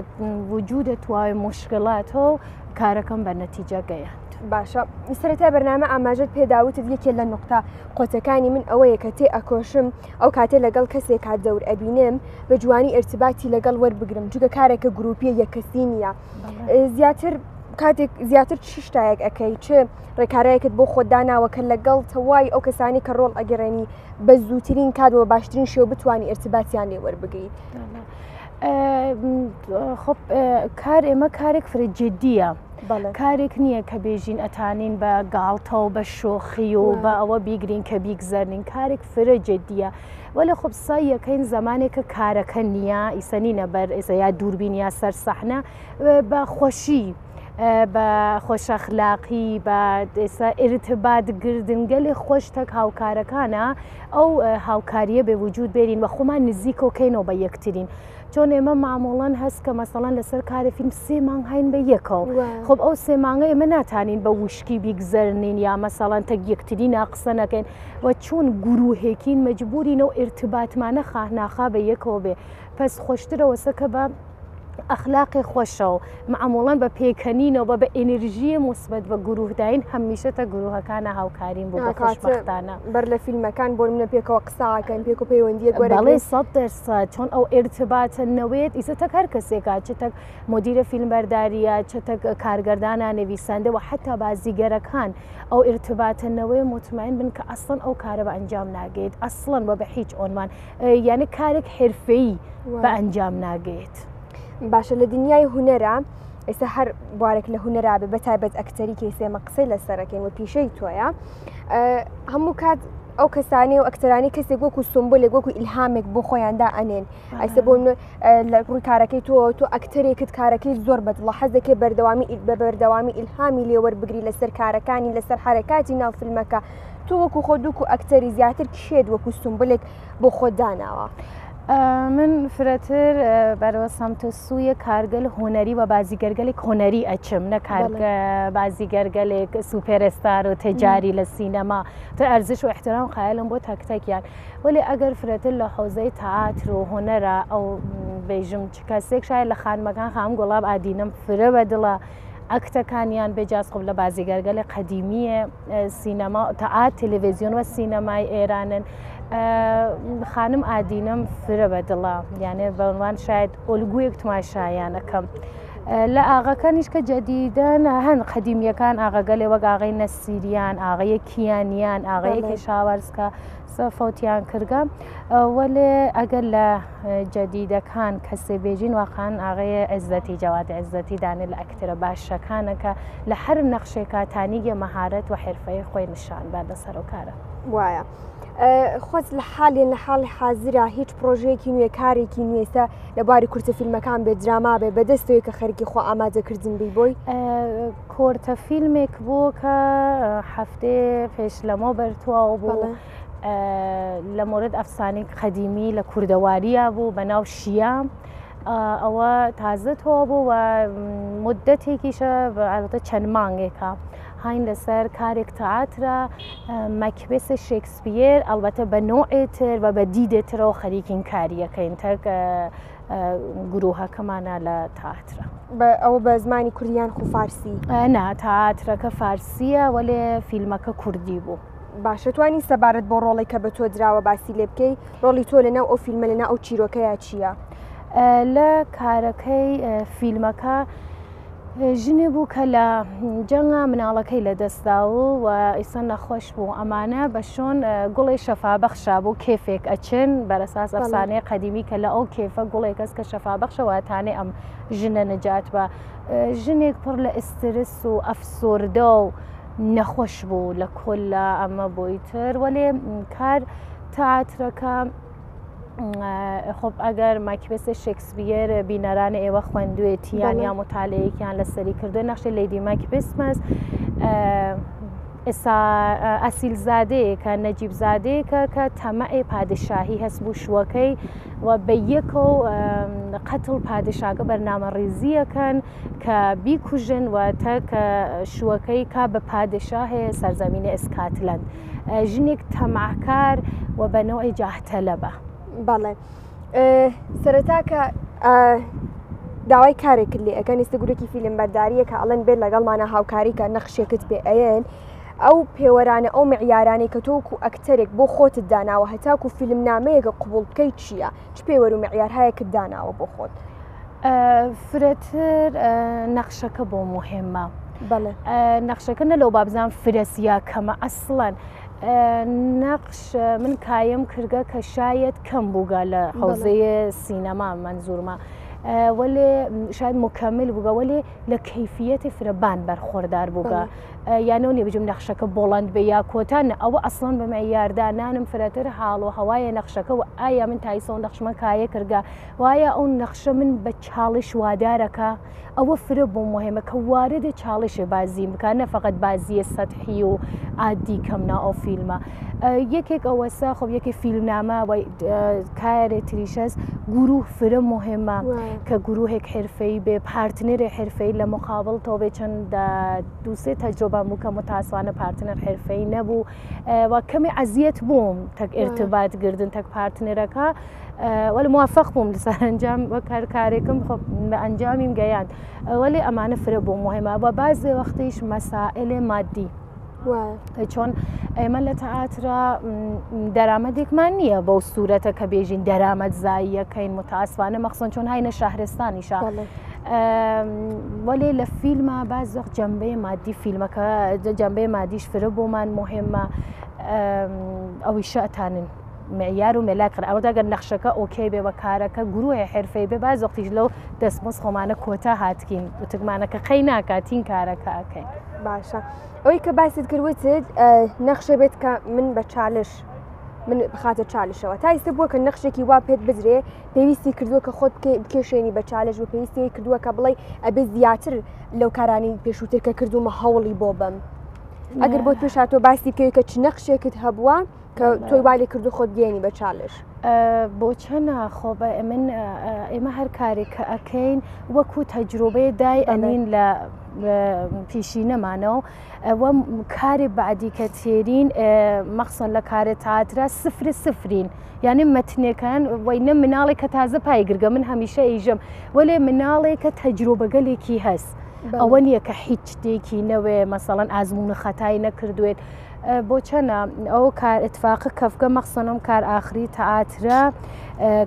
وجودە توای مشکلاتەوە و کارەکەم بە نەتیجە گەیاند باشە سەرەتا بەرنامە ئاماژەت پێداوتت یەکێ لە نقطە قۆتەکانی من ئەوەیە کە تێ ئەکۆشم ئەو کاتێ لەگەڵ کەسێک کات دەور ئەبینم بە جوانی ارتباتی لەگەڵ وەربگرم چونکە کارێکە گروپیە یەکەسی نییە زیاتر چ شتایەک ئەەکەی چ ڕێکارەیەکت بۆ خۆداناوە کە لەگەڵ تەوای ئەو کەسانی کە ڕۆڵ ئەگەڕێنی بە زووترین کاتەوە باشترین شێو بتوانانی ارتباتیان لێ وەربگریت خۆ کار ئێمە کارێک فرە جددیە کارێک نییە کە بێژین ئەتانین بە گاڵتە و بە شۆخی و بە ئەوە بیگرین کە بیگزەرنین کارێک فرە جددیە وەلە خۆب سای یەکەین زمانێکە کارەکە نییە ئیسەنینە بەر ئێسەیا دووربین یا سەر سەحنە بە خۆشی بە خۆشەخلاقی بە ئێستا ئێرتباتگردنگەلی خۆش تەک هاوکارەکانە ئەو هاوکاریە بێ وجود بێرین بە خۆمان نزیکەوەکەینەوە بە یەکترین چۆن ئێمە معموڵەن هەست کە مەسەڵەن لەسەر کارە فیلم 3 مانگ هاین بە یەکەوە خۆب ئەو 3 مانگە ئێمە ناتانین بە وشکی بیگزەرنین یا مەسەڵەن تەک یەکتری ناقسە نەکەین و چۆن گروهێکین مەجبورینەوە ئێرتباتمانە خاهناخا بە یەکەوە بێ پس خۆشترەوەسەکە بە ئەخلاقی خۆشەوە معموڵەن بە پێکەنینەوە بە ئێنرژیە موسبەت بە گروهداین هەمیشە تا گروهەکانە هاوکارین بۆ بە خۆشبەختانە بەر لە فیلمەکان بۆ منە پێکەوە قساکەن پێک و پەیوەندیە گوێرەڵێ 100% چۆن ئەو ئێرتباتەنەوەیت ئیسە هەر کەسێکا چتە مدیرە فیلمبەرداریە چتە کارگەردانە نویسەندە و حتا بازیگەرەکان ئەو ئێرتباتەنەوەی مطمئن بن کە ئەسڵن ئەو کارە بە ئەنجام ناگەیت ئەسڵن بە هیچ ئۆنوان یعنی کارێک حرفەیی بە ئەنجام ناگەیت. باشە لە دنیای هوەرە ئێستا هەر بوارێک لە هوەرا بێ بەتایبەت ئەکتەری کەسێمە قسەی لەسەرەکەین و پیشەی تۆیە هەموو کات ئەو کەسانی و ئەکتەرانی کەسێک وەکو سمبولێک وەکو ئیلهامێک بۆ خۆیاندا ئەنێن ئەیسە بۆ لە ڕووی کارەکەی تۆ ئەکتەرێکت کارەکەی زۆر بەدڵە حەزەکەی بەردەوامی ئیلهامی لێوەربگری لەسەر کارەکانی لەسەر حرەکاتی ناو فیلمەکە تۆ وەکو خۆ دووکو ئەکتەری زیاتر کشێت وەکو سمبولێک بۆ خۆ داناوە. من فرەتر بەرەوە سەمتە سوویە کارگەل هوەری و بازیگەرگەلێک هوەری ئەچم نە کارگە بازیگەرگەلێک سوپێرستار و تجاری لە سینەما تا ئەرزش و احترام قایلم بۆ تەکتەکیان ولی ئەگەر فرەتر لە حوزەی تەعاتر و هوەرە ئەو بێژم چ کەسێک شاید لە خانمەکان خام گوڵاب ئادینم فرە بەدڵە ئەکتەکانیان بێجاز خۆ لە بازیگەرگەلێ قەدیمیە سینەما تەعات تەلەڤیزیۆن وە سینەمای ئێرانن خانم ئادینەم فرە بە دڵە یانێ بەعنوان شاید ئۆلگویەک تماشایانەکەم لە ئاغاکانیش کە جەدیدەن هەن قەدیمیەکان ئاغاگەلێ وەک ئاغای نەسیریان ئاغەیە کیانیان ئاغەیەکی شاوەرزکە فەوتیان کردگە وەلێ ئەگەر لە جەدیدەکان کەسێ بێژین واقعان ئاغەیە عزەتی جەواد عزەتی دانێت لە ئەکتەرە باشەکانەکە لە هەر نەخشێکا تانیگە مەهارەت و حرفەی خۆی نیشان با لەسەر و کارە وایە خۆت لە حاڵێن لە حاڵی حازرە هیچ پرۆژەیەکی نوێ کارێکی نوێسە لەباری کورتە فیلمەکان بێ دراما بێ بەدەستەوەی کە خەرکی خۆ ئامادەکردن بی بۆی کۆرتە فیلمێک بوو کە هەفتێ پێش لەمە بەرتووە بوو لە مورد ئەفسانەی قەدیمی لە کوردەواریە بوو بە ناو شیام ئەوە تازەتەوە بوو و مدەتێکیشە بەڵتە چەند مانگێکە هاین لەسەر کارێک تەعاترە مەکبێسە شێکسپیر ئەلبەتە بە نۆعێتر و بە دیدێترەوە خەریکین کاریەکەین تەک گرۆهەکەمانە لە تەعاترە ئەوە بە زمانی کوردیان خو فارسی نا تەعاترەکە فارسیە وەلێ فیلمەکە کوردی بوو باشە توانی سەبارەت بۆ ڕۆڵی کە بە تۆ دراوە باسی لێ بکەی ڕۆڵی تۆ لەناو ئەو فیلمە لەناو ئەو چیرۆکەیە چییە؟ لە کارەکەی فیلمەکە ژنێ بوو کە لە جەنگا مناڵەکەی لەدەستدا و ئیسە نەخۆش بوو ئەمانە بە شۆن گوڵی شەفابەخشا بوو کێفێک ئەچن بەرەساس ئەفسانەی قەدیمی کە لە ئەو کێفە گوڵێک کەس کە شەفابەخشەوەتانێ ئەم ژنە نەجات بە ژنێک پڕ لە ئسترس و ئەفسۆردە و نەخۆش بوو لە کۆلا ئەمە بۆی تر وەلێ کار تەعاترەکە خۆب ئەگەر ماکبێسە شێکسپیر بینەرانی ئێوە خوێندوێتیان یا متالەیەکیان لەسەری کردو نەخشی لیدی ماکبێسمەس ئێستا ئەسیلزادەیەکە نەجیبزادەیەکە کە تەمەعی پادشاهی هەست بوو شوەکەی و بە یەکە و قەتڵ پادشاکە بەرنامەڕێزیەکەن کە بیکوژن و تەکە شوەکەی کا بە پادشاه هەیە سەرزەمینی ئسکاتلەند ژنێک تەماحکار و بە نەوەی جاهتەلەبە بەڵێ سەرەتاکە داوای کارێک کرد لێ ئەەکەن ئێستا گورێکی فیلم بەرداریە کە ئەڵەن بێت لەگەڵمانە هاوکاری کە نەخشێکت پێ ئەیەن ئەو پێوەرانە ئەو معیارانەی کە تۆکو ئەکتەرێک بۆ خۆتت داناوە هەتاکو فیلم نامەیەکە قوبوڵ بکەی چییە؟ چ پێوەر و معیارهایەکت داناوە بۆ خۆت؟ فرەتر نەخشەکە بۆ مهمە بەڵێ نەخشەکە نە لەو بابزان فرەسیا کەمە ئەسڵەن نەقش من کایم کردگە کە شاید کەم بووگە لە حوزەیە سینەما منزورمە وەلێ شاید مکەمل بووگە وەلێ لە کەیفیەتی فرەبان بەرخۆردار بووگە یانەوە نیە بژم نەخشەکە بۆڵند بێ یا کۆتانە ئەوە ئەسڵان بە معیاردانانم فرەتر حاڵ و هەوایە نەخشەکە و ئایا من تایسەوە نەخشمە کایە کردگە وایە ئەو نەخشە من بە چاڵش وادارەکە ئەوە فرە بۆ مهمە کە واردە چاڵشێ بازیم بکە نەفقەت بازیە سەدحی و عادی کەمنا ئەو فیلمە یەکێک ئەوەسا خۆ یەکی فیلمنامە کارێ تریشەس گروه فرە مهمە کە گروهێک حرفەی بێ پارتنەرێ حرفەی لە مقابل تۆ بێ چەند دووسێ تەجربەم بوو کە متاسوانە پارتنەر حرفەی نەبوو و کەمی عەزیەت بووم تەک ئێرتباطگردن تەک پارتنەرەکە وەلی موافق بووم لەسەر ئەنجام وە کارێکم بە ئەنجامیم گەیاند وەلی ئەمانە فرە بۆ مهمە بە بازێ وەختیش مەسائلێ مادی چۆن ئێمە لە تەعاترە دەرامەدێکمان نییە بەو سوورەتە کە بێژین دەرامەت زاییەکەین متاسوانە مەخسن چۆن هاینە شارستانیشە وەلێ لە فیلمە باز وەخت جەنبەی مادی فیلمەکە جەنبەی مادیش فرە بۆمان مهمە ئەوی شەتانن معیار و مێلاکڕ ئەوەداگەر نەخشەکە ئۆکەی بێ بە کارەکە گروهی حرفەی بێ باز وەختیش لەو دەستمۆز خۆمانە کۆتا هاتکین وتکمانەکە قەی ناکاتین کارەکە ئەکەین باشە ئەوەی کە باست کردوتت نەخشە بێت کە من بە چالش من بخاتە چالشەوە تا ئێستا بووە کە نەخشێکی وا پێت بزرێ پێویستی کردووە کە خۆت بکێشێنی بە چالش و پێویستی کردووە کە بڵێ ئەبێ زیاتر لەو کارانی پێشووتر کە کردومە هەوڵی بۆ بم ئەگەر بۆ پێشاتۆ باسی بکەوی کە چ نەخشێکت هەبووە کە تۆی والی کردو خۆت گەێنی بە چالش بۆ چەنە خۆ بە ئێمە هەر کارێک کە ئەەکەین وەکو تەجروبەیە دای ئەنین لە پیشینەمانەوە ئەوە کارێ بەعدی کە تێرین مەخسن لە کارە تاترا سفرین یعنی مەتنەکان وینە مناڵێک کە تازە پایگرگە من هەمیشە ئیژەم وەلێ مناڵێک کە تەجروبەگەلێکی هەست ئەوە نییە کە هیچ شتێکی نەوێ مەسەڵەن ئازمون خەتای نەکردوێت بۆ چەنە ئەو کار اتفاقە کەفگە مەخسەنم کار ئاخری تەئاترە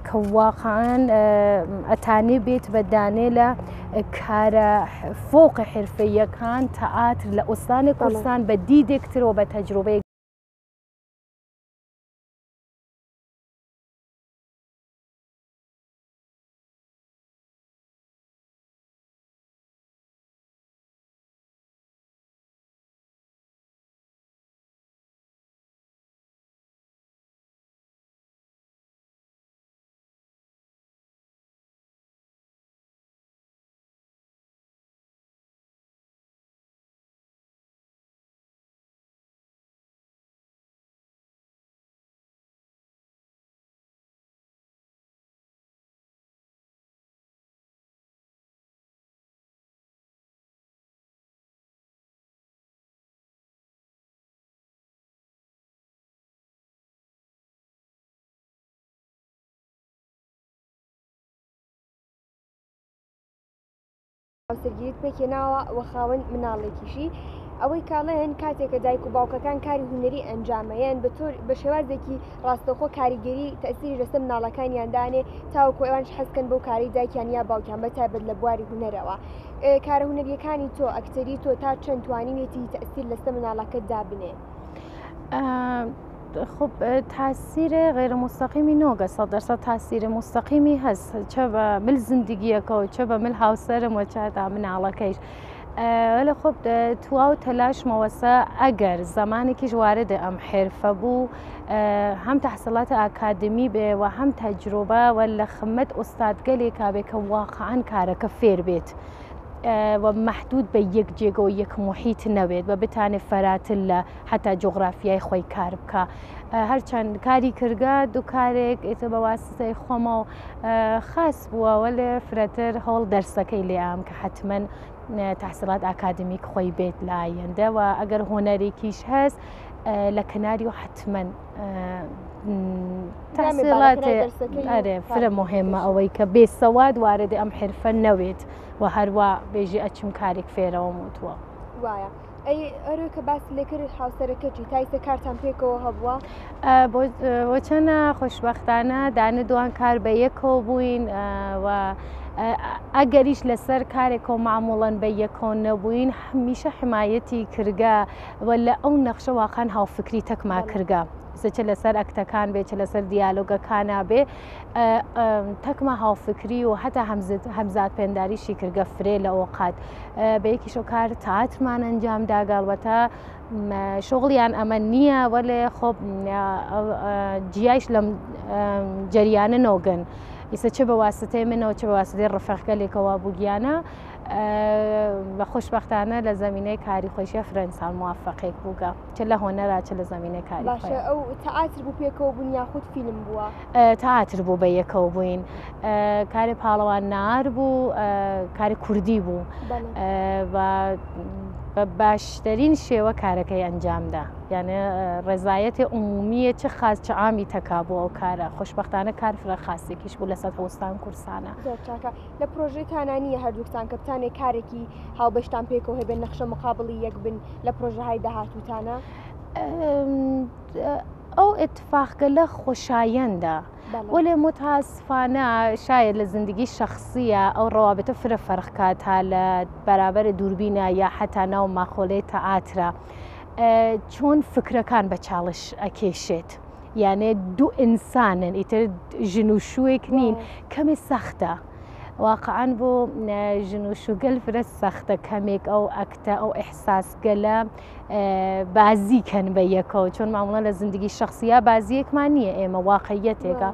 کە واقعاً ئەتانێ بێت بەدانێ لە کارە فۆقی حرفەیەکان تەئاتر لە ئوستانی کوردستان بە دیدێکترەوە بە تەجروبەیە سەرگیریت پێکێناوە وە خاوەن مناڵێکیشی ئەوەی کاڵێن کاتێکە دایک و باوکەکان کاری هونەری ئەنجامەیەن بە شێوازێکی ڕاستەخۆ کاریگەری تەسیری لەسەر مناڵەکانیاندانێ تاوەکو ئەوانش حەزکەن بۆ کاری دایکیان یا باوکیان بەتایبەت لە بواری هونەرەوە کارە هونەریەکانی تۆ ئەکتەری تۆ تا چەند توانینێتی تەسیر لەسەر مناڵەکەت دابنێ؟ خب تاثیر غیر مستقیمی نۆگە 100% تاثیر مستقیمی هەست چە بە مل زندگیەکە و چە بە مل هاوسەرم و چادا مناڵەکەیش ولی خب تواو تلاش موسە ئەگەر زمانێکیش واردە ئەم حرفە بوو هەم تحصیلات ئاکادمی بێ و هەم تەجروبە و لە خمەت ئوستادگەلێکا بێ کە واقعاً کارەکە فێر بێت و محدود بە یەک جێگە و یەک محیط نەوێت و بتانێت فەراتر لە حتا جغرافیای خۆی کار بکە هەرچەند کاری کردگە دوو کارێک ئێتە بە واسطەی خۆمە و خاص بووەوە لێ فرەتر هەوڵ دەرسەکەی لێام کە حتمما تحصیلات ئاکادمیک خۆی بێت لە ئایندە و ئەگەر هۆنەرێکیش هەست لە کناری و حتمما تحصیلات فرە مهمە ئەوەی کە بێسەواد واردی ئەم حرفە نەوێت و هەروە بێژی ئەچم کارێک فێرەوە وتووە وایە ئەی ئەرە کە باس لێکرد هاوسەرەکەی تایسە کارتان پێکەوە هەبووە بۆ چەنە خۆشبەختانە دانە دوان کار بە یەکەوە بووین و ئەگەریش لەسەر کارێک و معموڵەن بە یەکۆن نەبووین هەمیشە حمایەتی کردگە و لە ئەو نەخشە واقعاً هاوفکری تەکما کردگە چ لەسەر ئەکتەکان بێ چ لەسەر دیالۆگەکانە بێ تەکمە هاوفکری و هەتا هەمزاد پێنداریشی کردگە فرێ لە ئۆقات بە یەکیشۆ کار تەئاترمان ئەنجام داگەڵوەتە شغڵیان ئەمە نییە وەلێ خۆ جیایش لەم جەریانە نۆگەن ئیسە چه بە واسطەی منەوە چه بە واسطەی ڕفەقەلێکەوە بووگیانە بە خۆشبەختانە لە زمینەی کاری خۆشیە فرەنسان موافقێک بووگە چ لە هۆنەرا چ لە زمینەی کاری باشە ئەو تەئاتر بوو پێکەوە بوون یاخود فیلم بووە تەئاتر بوو بە یەکەوە بووین کاری پاڵەوان نار بوو کاری کوردی بوو بە باشترین شێوە کارەکەی ئەنجامدا یعنی ڕێزایەتی عمومیە چه خاص چه عامی تەکابوو ئەو کارە خۆشبەختانە کار فرە خاصێکیش بوو لەسەر هەوستان کورسانە لە پرۆژەتانانیە هەردووکتان کە بتانێت کارێکی هاوبەشتان پێکەوە هەبێت نەخشە مقابڵی یەک بن لە پرۆژەهای داهاتووتانە ئەو اتفاقگە لە خۆشایەندا وەلێ متاسفانە شاید لە زندگی شخصیە ئەو ڕەوابەتە فرە فەرقکات تا لە بەرابەر دووربینە یا حتا ناو ماخۆلەی تەئاترە چۆن فکرەکان بە چاڵش ئەکێشێت یانێ دوو ئینسانن ئیتر ژن و شووێک نین کەمێ سەختە واقعاً بۆ ژن و شوگەل فرە سەختە کەمێک ئەو ئەکتە ئەو ئیحساسگەلە بازیکەن بە یەکەوە چۆن مامەڵە لە زندگی شخصیە بازیەکمان نییە ئێمە واقعیەتێکە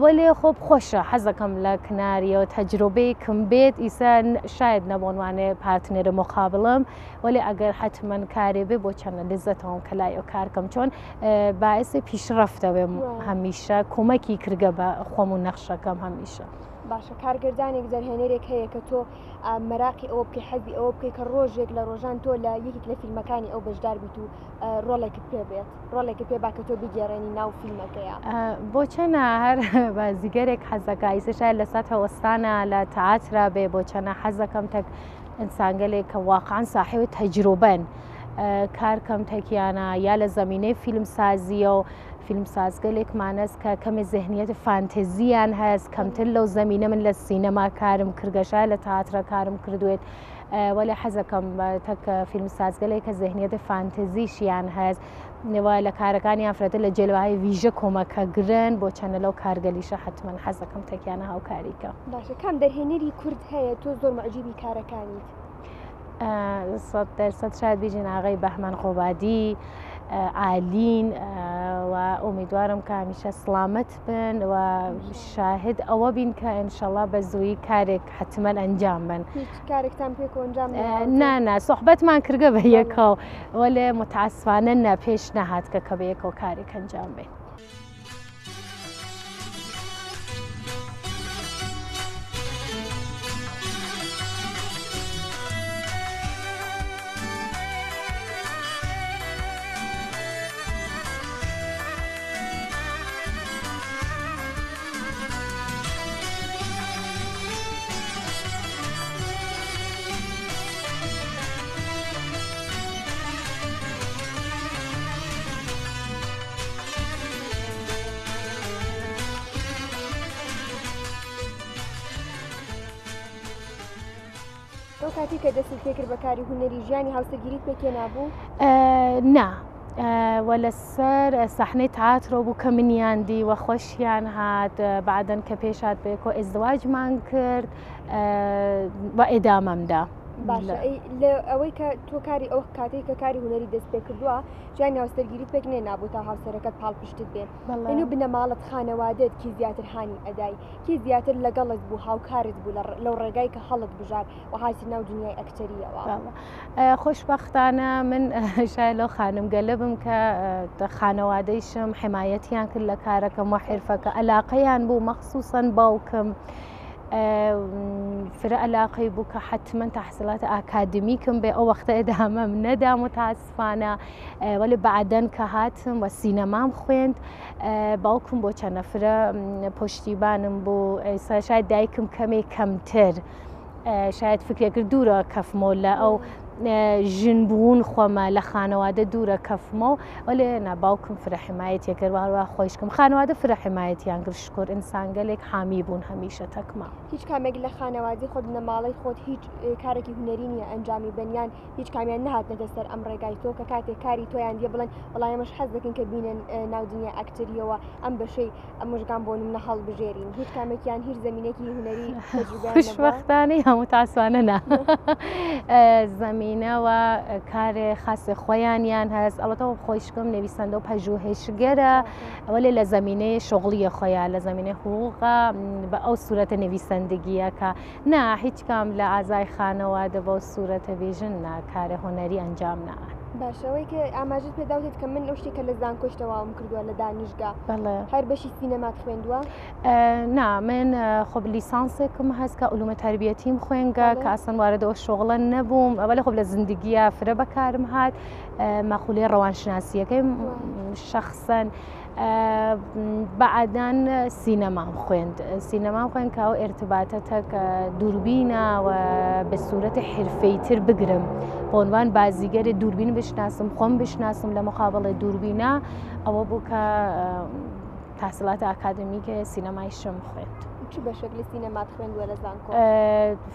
وەلێ خۆب خۆشە حەزەکەم لە کناریەوە تەجروبەیەکم بێت ئیسا شاید نەبوونوانێ پارتنێرە مقابڵم وەلێ ئەگەر حتمما کارێ بێ بۆ چەندە لەزەتەوەم کە لایەوە کارکەم چۆن باعثی پیشرەفتەوێ هەمیشە کۆمەکی کردگە بە خۆم و نەخشەکەم هەمیشە باشە کارگردانێک دەرهێنەرێک هەیە کە تۆ مەراقی ئەوە بکەی حەزی ئەوە بکەی کە ڕۆژێک لە ڕۆژان تۆ لە یەکێک لە فیلمەکانی ئەو بەشدار بیت و ڕۆڵێکت پێ بێت ڕۆڵێکی پێ با کە تۆ بگێڕێنی ناو فیلمەکەیە بۆ چەنە هەر بازیگەرێک حەزەکە ئیسە شاید لە سەد هەوەستانە لە تەئاترا بێ بۆ چەنە حەزەکەم ئینسانگەلێک کە واقعان ساحێوی تەجروبەن کار کەم تەکیانە یا لە زمینەی فیلمسازیە و فیلمسازگەلێکمانەست کە کەمێ ذهنیەتی فانتزیان هەست کەمتر لەو زمینە من لە سینەما کارم کردگەشای لە تەئاترە کارم کردوێت وەلی حەزەکەم تەکە فیلمسازگەلێک کە ذهنیەتی فانتزیشیان هەست نێوە لە کارەکانیان فرەتە لە جێلوهای ویژە کۆمەکە گرن بۆ چەنە لەو کارگەلیشە حتمما حەزەکەم تەکیانە هاوکاریکە. باشە کام دەرهێنەری کورد هەیە تۆ زۆر مەعجوبی کارەکانیت؟ 100% شاید بیژین ئاغای بەهمان قۆبادی عالین و ئومیدوارم کە هەمیشە سڵامەت بن و شاهد ئەوە بین کە ئینشەڵا بە زووی کارێک حتمما ئەنجام بن. هیچ کارێکتان پێ ئەنجام نانا سۆحبەتمان کردگە بە یەکەوە وەلێ متعاسفانە پێش نەهات کە بە یەکەوە کارێک ئەنجام بێت. ئەو کاتی کە دەستی پێکرد بە کاری هونەری ژیانی هاوسەرگیریت پێکێ نابوو؟ نا وە لەسەر سەحنەی تەئاترۆ بوو کە منیاندی وە خۆشیان هات بعدەن کە پێشات بێکۆ ئێزدواجمان کرد بە ئێدامەمدا. باشە لە ئەوەی کە تۆ کاری ئەو کاتێک کە کاری هونەری دەست پێ کردووە ژیانی هاوسەرگیریت پێک نێنابوو تا هاوسەرەکەت پاڵپشتت بێ ئەنو بنەماڵت خانەوادەت کی زیاتر هانی ئەدای کی زیاتر لەگەڵت بوو هاوکارت بوو لەو ڕێگای کە هەڵت بژار و هاتی ناو دنیای ئەکتەریەوە. خۆشبەختانە من شاید لەو خانم گەلە بم کە خانەوادەیشم حمایەتیان کرد لە کارەکەم و حرفەکە عەلاقەیان بوو مەخسووسەن باوکم فرە علاقەی بوو کە حتمما تەحسیلاتە ئاکادمیکم بێ ئەو وەختە ئێدامەم نەدا متاسفانە وەلی بعدەن کە هاتم و سینەمام خوێند باوکم بۆ چەند نەفرە پشتیبانم بوو ئێستا شاید دایکم کەمێک کەمتر شاید فکرێکرد دوورە کەفمەوە لە ئەو ژنبوون خۆمە لە خانەوادە دوورە کەفمەوە وەلێ باوکم فرە حمایەتی کرد وهەروە خۆشکم خانەوادە فرە حمایەتیان کرد شکر ئینسانگەلێک حامی بوون هەمیشە تەکما. هیچ کامێک لە خانەوادی خۆت لە ماڵی خۆت هیچ کارێکی هونەری نییە ئەنجامی بەنیان هیچ کامیان نهاتنەتە سەر ئەم ڕێگای تۆ کە کاتێک کاری تۆیان دیێ بڵێن وەڵای ئێمەش حەز دەکەین کە بینن ناو دنیای ئەکتەریەوە ئەم بەشەی ئەم مژگان بۆ نمونە هەڵبژێرین هیچ کامێکیان هیچ زمینێکی هونەری خوشبەختانەی هەموو تاسوانە نا زمینەوە کارێ خاصی خۆیانیان هەست ئەڵەتەوە خۆشکم نویسەندە و پژوهێشگەرە وەلێ لە زمینەی شغڵیە خۆیان لە زمینەی حقوقە بە ئەو سوورەتە نویسەندگیە کە نا هیچ کام لە ئازای خانەوادە بۆ سوورەتە بێژن نا کارە هونەری ئەنجام نەهات. باشەوەی کە ئاماژت پێداوتێت کە من ئەو شتێکە لە زانکۆشتەوەم کردووە لە دانیشگا هەر بەشی سینەمات خوێندووە؟ نا من خۆ لیسانسێکم هەست کە علومە تربیەتیم خوێنگە کە ئەسەن واردەوە شغڵە نەبووم ئەوەلە خۆ لە زندگیە فرە بەکارم هات مەخولەی ڕەوانشناسیەکەی شەخسەن بعدان سینەمام خوێند کە ئەو ئێرتباتەتە کە دووربینە و بە سوورەتی حرفەیتر بگرم بۆ عنوان بازیگەری دووربین بشناسم خۆم بشناسم لە مقابڵی دووربینە ئەوە بوو کە تحصیلاتە ئاکادمیکە سینەمایشم خوێند. چ بەشێک لە سینەمات خوێندووە لە زانکۆ؟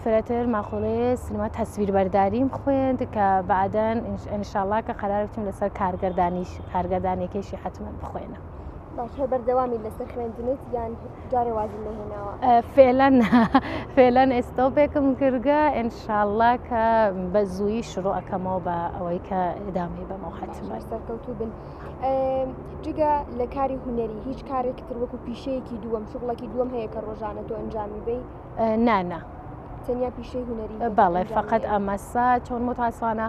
فرەتر مەخۆڵەیە سینەما تەسویربەرداریم خوێند کە بعدەن ئینشاڵڵا کە قەرار بچم لەسەر کارگەردانیەکەیشی حتمما بخوێنم. باش بەردەوامی لەسەر خوێندنت یان جارێ وازم لەهێناوە؟ فێلەن ئێستۆپێکم کردگە ئینشاڵڵا کە بە زوویی شروع ئەەکەمەوە بە ئەوەی کە ئێدامی بەمەوە حتمما سەرکەوتوو بن. جگە لە کاری هونەری هیچ کارێکتر وەکو پیشەیەکی دووەم شغڵێکی دووەم هەیە کە ڕۆژانە تۆ ئەنجامی بی؟ نانا تەنیا پیشەی هونەری؟ بەڵێ فقط ئەمەسا چۆن متاسفانە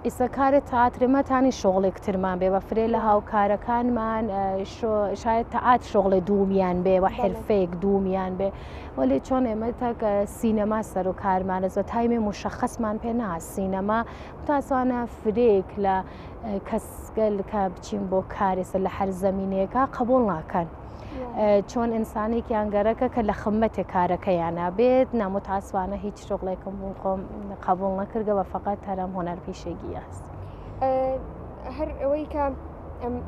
ئێستا کارە تەئاترمەتانی شغڵێکترمان بێ بە فرێ لە هاوکارەکانمان شاید تەئاتر شغڵی دوومیان بێ و حرفەیەک دوومیان بێ وەلی چۆن ئێمە تاکە سینەما سەر و کارمانە زۆر تایمێ مشەخەسمان پێ ناهات سینەما متاسفانە فرێک لە کەسگەل کە بچین بۆ کارێسە لە هەر زەمینەیەکە قبول ناکەن چۆن ئینسانێکیان گەرەکە کە لە خممەتێک کارەکەیان نابێت نامتاسوانە هیچ شغڵێکم بوو خۆم قبول نەکردەوە فقط هەرم هۆنەرپیشەگی هەست هەر ئەوەی کە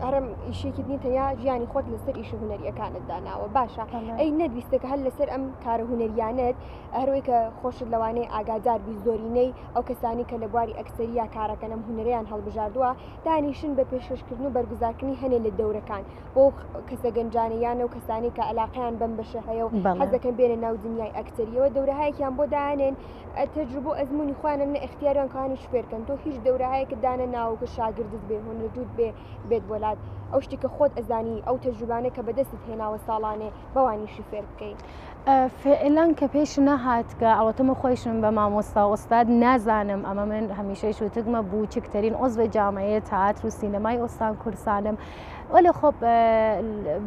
هەرم ئیشێکی نیتەیا ژیانی خۆت لەسەر ئیش هوەریەکانت داناوە باشە ئەی نەدویستەکە هەر لەسەر ئەم کارە هوەریانت هەروەی کە خۆشت لەوانەیە ئاگادار بی زۆرینەی ئەو کەسانی کە لە بواری ئەکسەریا کارەکەن ئەم هوەریان هەڵبژاردووە دانیشن بە پێشکەشکردن و بەرگزارکردنی هەنێ لە دەورەکان بۆ کەسە گەنجانەیانە و کەسانی کە علاقەیان بەم بەشە هەیە و حەزەکەن بێنە ناو دنیای ئەکسەریەوە دەورەهایەکیان بۆ دانێن تەجروبە و ئەزمموی خوانن نە اختیاریان کانی شفێرکەن تۆ هیچ دەورەهایەکە دانە ناوکە شاگردت بێ هۆنەردوود بێت بۆلات ئەو شتی کە خۆت ئەزانی ئەو تەجروبانە کە بەدەستت هێناوە ساڵانێ بەوانیشی فێر بکەیت فعلان کە پێش نەهاتکە ئەوەتەمە خۆشم بە مامۆستا ئۆستاد نازانم ئەمە من هەمیشەی شوتگمە بوو چکترین عضوە جامعەیە تەئاتر و سینەمای ئۆستان کوردستانم ولی خب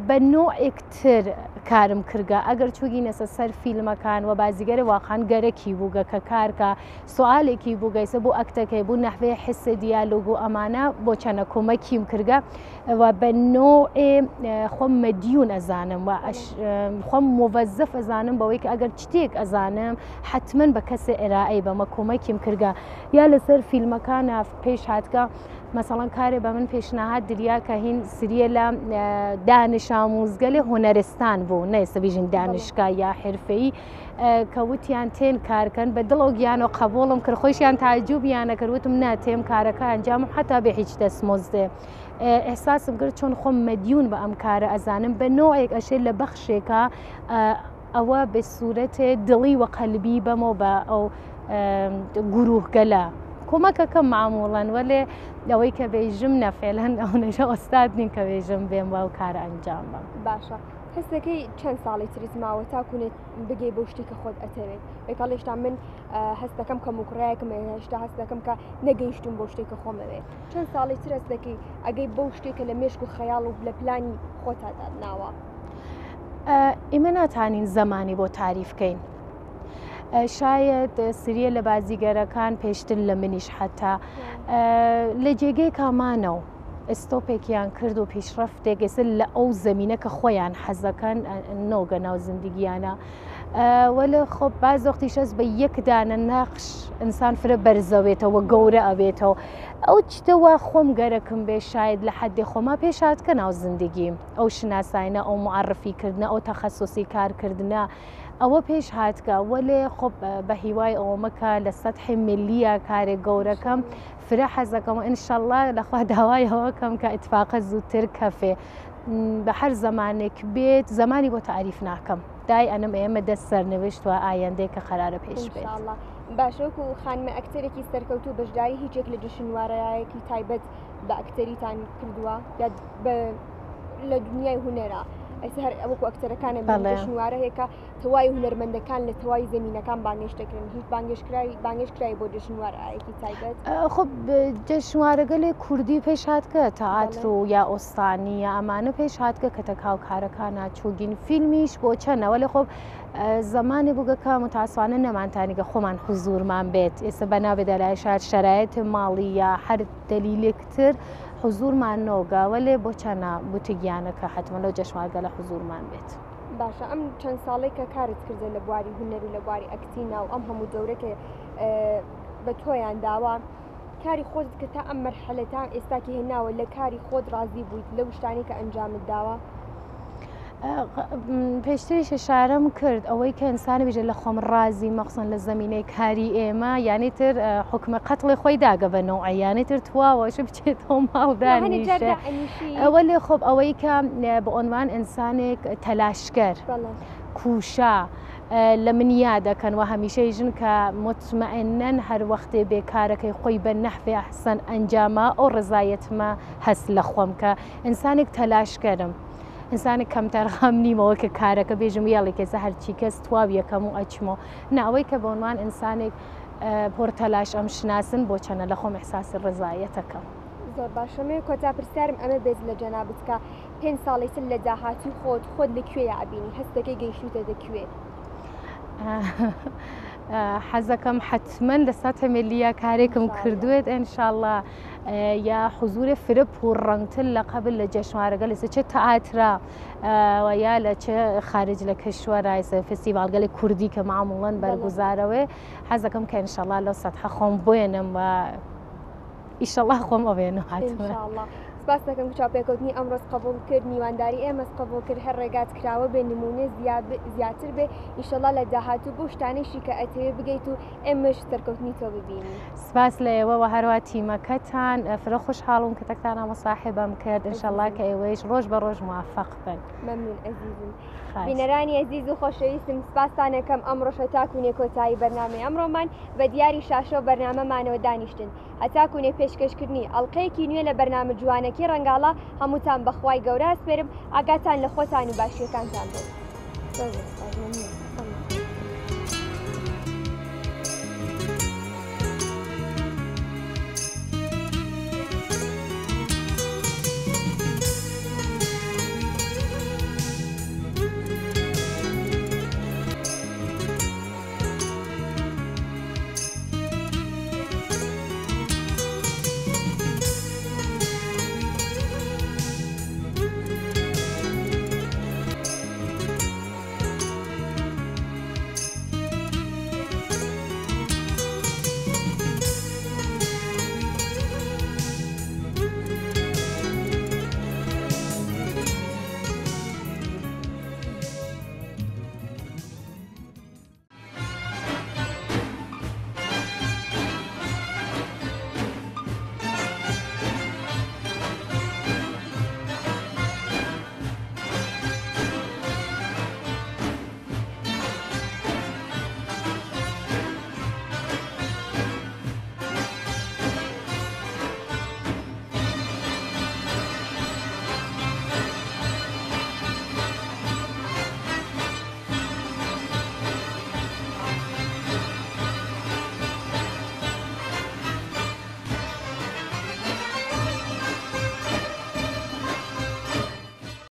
بە نوعێکتر کارم کردگە ئەگەر چووگینەسە سەر فیلمەکان و بازیگەرە واقعان گەرەکی بووگە کە کارکە سوالێکی بووگەیسە بۆ ئەکتەکەی بوو نەحوێ حسە دیالۆگ و ئەمانە بۆ چەنە کۆمەکیم کردگە و بە نوعێ خۆم مەدیون ئەزانم و خۆم موڤەزەف ئەزانم بەوەی کە ئەگەر شتێک ئەزانم حتمما بە کەسێ ئێرائەی بەمە کۆمەکیم کردگە یا لەسەر فیلمەکانە پێش هاتکە مثلا کارێ بە من پێشنەهات دریا کە هین سریە لە دانش ئاموزگەلی هۆنەرستان بوو نەیسە بیژین دانشگا یا حرفەیی کە وتیان تێن کارکەن بە دڵ و گیان و قبوڵم کرد خۆشیان تاجوبیانە کردوتم ناتێم کارەکە ئەنجام حتا بێ هیچ دەستمۆزدێ ئێحساسم کرد چۆن خۆم مەدیون بە ئەم کارە ئەزانم بە نوعێک ئەشێ لە بەخشێکە ئەوە بە سوورەتێ دڵی و قەلبی بەمەوە بە ئەو گروهگەلە کۆمەکەکەم معموڵەن وەلێ ئەوەی کە بێژم نەفێلەن ئەو نەژە ئۆستاد نین کە بێژم بێم و کارە ئەنجام بم باشە هەستەکەی چەند ساڵی تریز ماوە تاکوونێت بگەی بۆ شتی کە خۆت ئەتەوێت بێکاڵ هێشتا من هەستەکەم کە موکڕایەکم هێشتا هەستەکەم کە نەگەیشتم بۆ شتێک کە خۆمەوێت چەند ساڵی تر هەستەکەی ئەگەی بەو شتێکە لە مێشک و خەیاڵ و لە پلانی خۆتا دادناوە ئێمە ناتوانین زەمانی بۆ تاریفکەین شاید سریە لە بازیگەرەکان پێشتر لە منیش حتا لە جێگەی کامانە و ئستۆپێکیان کرد و پیشرەفتێک ێستا لە ئەو زەمینە کە خۆیان حەزەکەن نۆگە ناو زندگیانە وەلە خۆ باز وەختیش ئەس بە یەکدانە نەخش ئینسان فرە بەرزەوێتەوە گەورە ئەبێتەوە ئەو چتەوە خۆم گەرەکم بێ شاید لە حەدی خۆما پێشاتکە ناو زندگیم ئەو شناساینە ئەو معرفیکردنە ئەو تەخەسوسی کارکردنە ئەوە پێش هاتکە وەلێ خۆ بە هیوای ئەوەمەکە لە سەدحی ملیە کارێک گەورەکەم فرە حەزەکەم و ئینشەڵڵا لەخوا داوای ئەوەکەم کە ئیتفاقە زووتر کەفێ بە هەر زمانێک بێت زمانی بۆ تعریف ناکەم دای ئەنم ئێمە دەست سەرنوشتوە ئایندەی کە قەرارە پێش بێت باشەوەکو خانمە ئەکتەرێکی سەرکەوتو بەشداری هیچێک لە جشنوارەیەکی تایبەت بە ئەکتەریتان کردووە یا لە دنیای هونەرە ئەسە هەر ئەوەکو ئەکتەرەکانە جشنوارە هەیەکە تەوای هونەرمەندەکان لە تەوای زەمینەکان بانگێش دەکرێن هیچ بانگێشکرای بۆ جشنوارەیەکی تایبەت خۆ جشنوارەگەلێ کوردی پێش هاتکە تەئاتر و یا ئۆستانی یا ئەمانە پێش هاتکە کە تەکاو کارەکان ناچووگین فیلمیش بۆ چەنەوە لە خۆ زمانی بووگەکە متاسوانە نەمانتانیگە خۆمان حوزورمان بێت ئێستا بەنابێت لای شار شەرایەت ماڵی یا هەر دەلیلێکتر حوزورمان نۆگاوە لێ بۆ چەنە بوتگیانەکە حتممە لەو جەشنوارگە لە حوزورمان بێت باشە ئەم چەند ساڵێک کە کارت کردە لە بواری هونەر و لە بواری ئەکتینا و ئەم هەموو دەورەکە بە تۆیان داوە کاری خۆت کە تا ئەم مەرحەلەتان ئێستاکی هێناوە لە کاری خۆت ڕازی بوویت لەو شتانی کە ئەنجامت داوە پێشتریش شارەم کرد ئەوەی کە ئینسانی بێژە لە خۆم ڕازی مەخسن لە زمینەی کاری ئێمە یانی تر حکومە قەتڵی خۆی داگە بەنەوە یانی تر تواوەش بچێتەوە ماڵدانیشە ئەوە لێ خۆب ئەوەی کە بە ئۆنوان ئینسانێک تەلاشکەر کوشا لە منیا دەکەن و هەمیشەی ژن کە مطمئنەن هەر وەختێ بێکارەکەی خۆی بە نەحوێ ئەحسەن ئەنجامە ئەو ڕزایەتمە هەست لە خۆم کە ئینسانێک تەلاشکەرم ئینسانی کەمتەرخەم نیمەوە کە کارەکە بێژم یاڵی کەسە هەرچی کەس تواو یەکەم و ئەچمەوە ناوەی کە بۆنوان ئینسانێک پۆرتەلاش ئەم شناسن بۆ چەنە لە خۆم ئێحساسی ڕزایەتەکەم زۆر باشەمێ کۆتا پرسیارم ئەمە بێز لە جەنابەت کە 5 ساڵی تر لە داهاتی خۆت لەکوێ یابینی هەستەکەی گەیشتوتە دەکوێت حەزەکەم حتمما لە ساتە ملیە کارێکم کردوێت ئینشاءڵڵا یا حضور فرب و ڕەنگتر لە قبل لە جەشنوارەکە لەسەر چه تەئاترا و یا لە چه خارج لە کەشوەرە فستیڤالگەلی کوردی کە معموڵەن بەرگوزارەوە حەزەکەم کە ئینشاءڵڵا لەو سەتحە خۆم بێنم و ئیشەڵڵا خۆم ئەوێنم هاتووە. سپاس دەکەم چاپێکەوتنی ئەمڕۆز قبول کرد میوانداری ئێمەس قبول کرد هەر ڕێگات کراوە بێ نمونێ زیاتر بێ ئیشەڵڵا لە داهاتوو بۆ شتانێکی کە ئەتەوێ بگەیت و ئێمەش سەرکەوتنی تۆ ببینی. سپاس لە ئێوەوە هەروە تیمەکەتان فرە خۆشحاڵم کە تەکتانە مەساحبم کرد ئینشاءڵڵا کە ئێوەیش ڕۆژ بە ڕۆژ موفق بن. مەمنون ئەزیزم. بینەرانی ئەزیز و خۆشەویستم سپاسانەکەم ئەمڕۆشە تاکوونێ کۆتایی بەرنامەی ئەمڕۆمان بە دیاری شاشۆ بەرنامەمانەوە دانیشتن هەتاکوونێ پێشکەشکردنی ئەڵلقەیەکی نوێ لە بەرنامە جوانەکەی ڕەنگاڵە هەمووتان بەخوای گەورە سپێرم ئاگاتان لە خۆتان و باشیەکانتان بێت.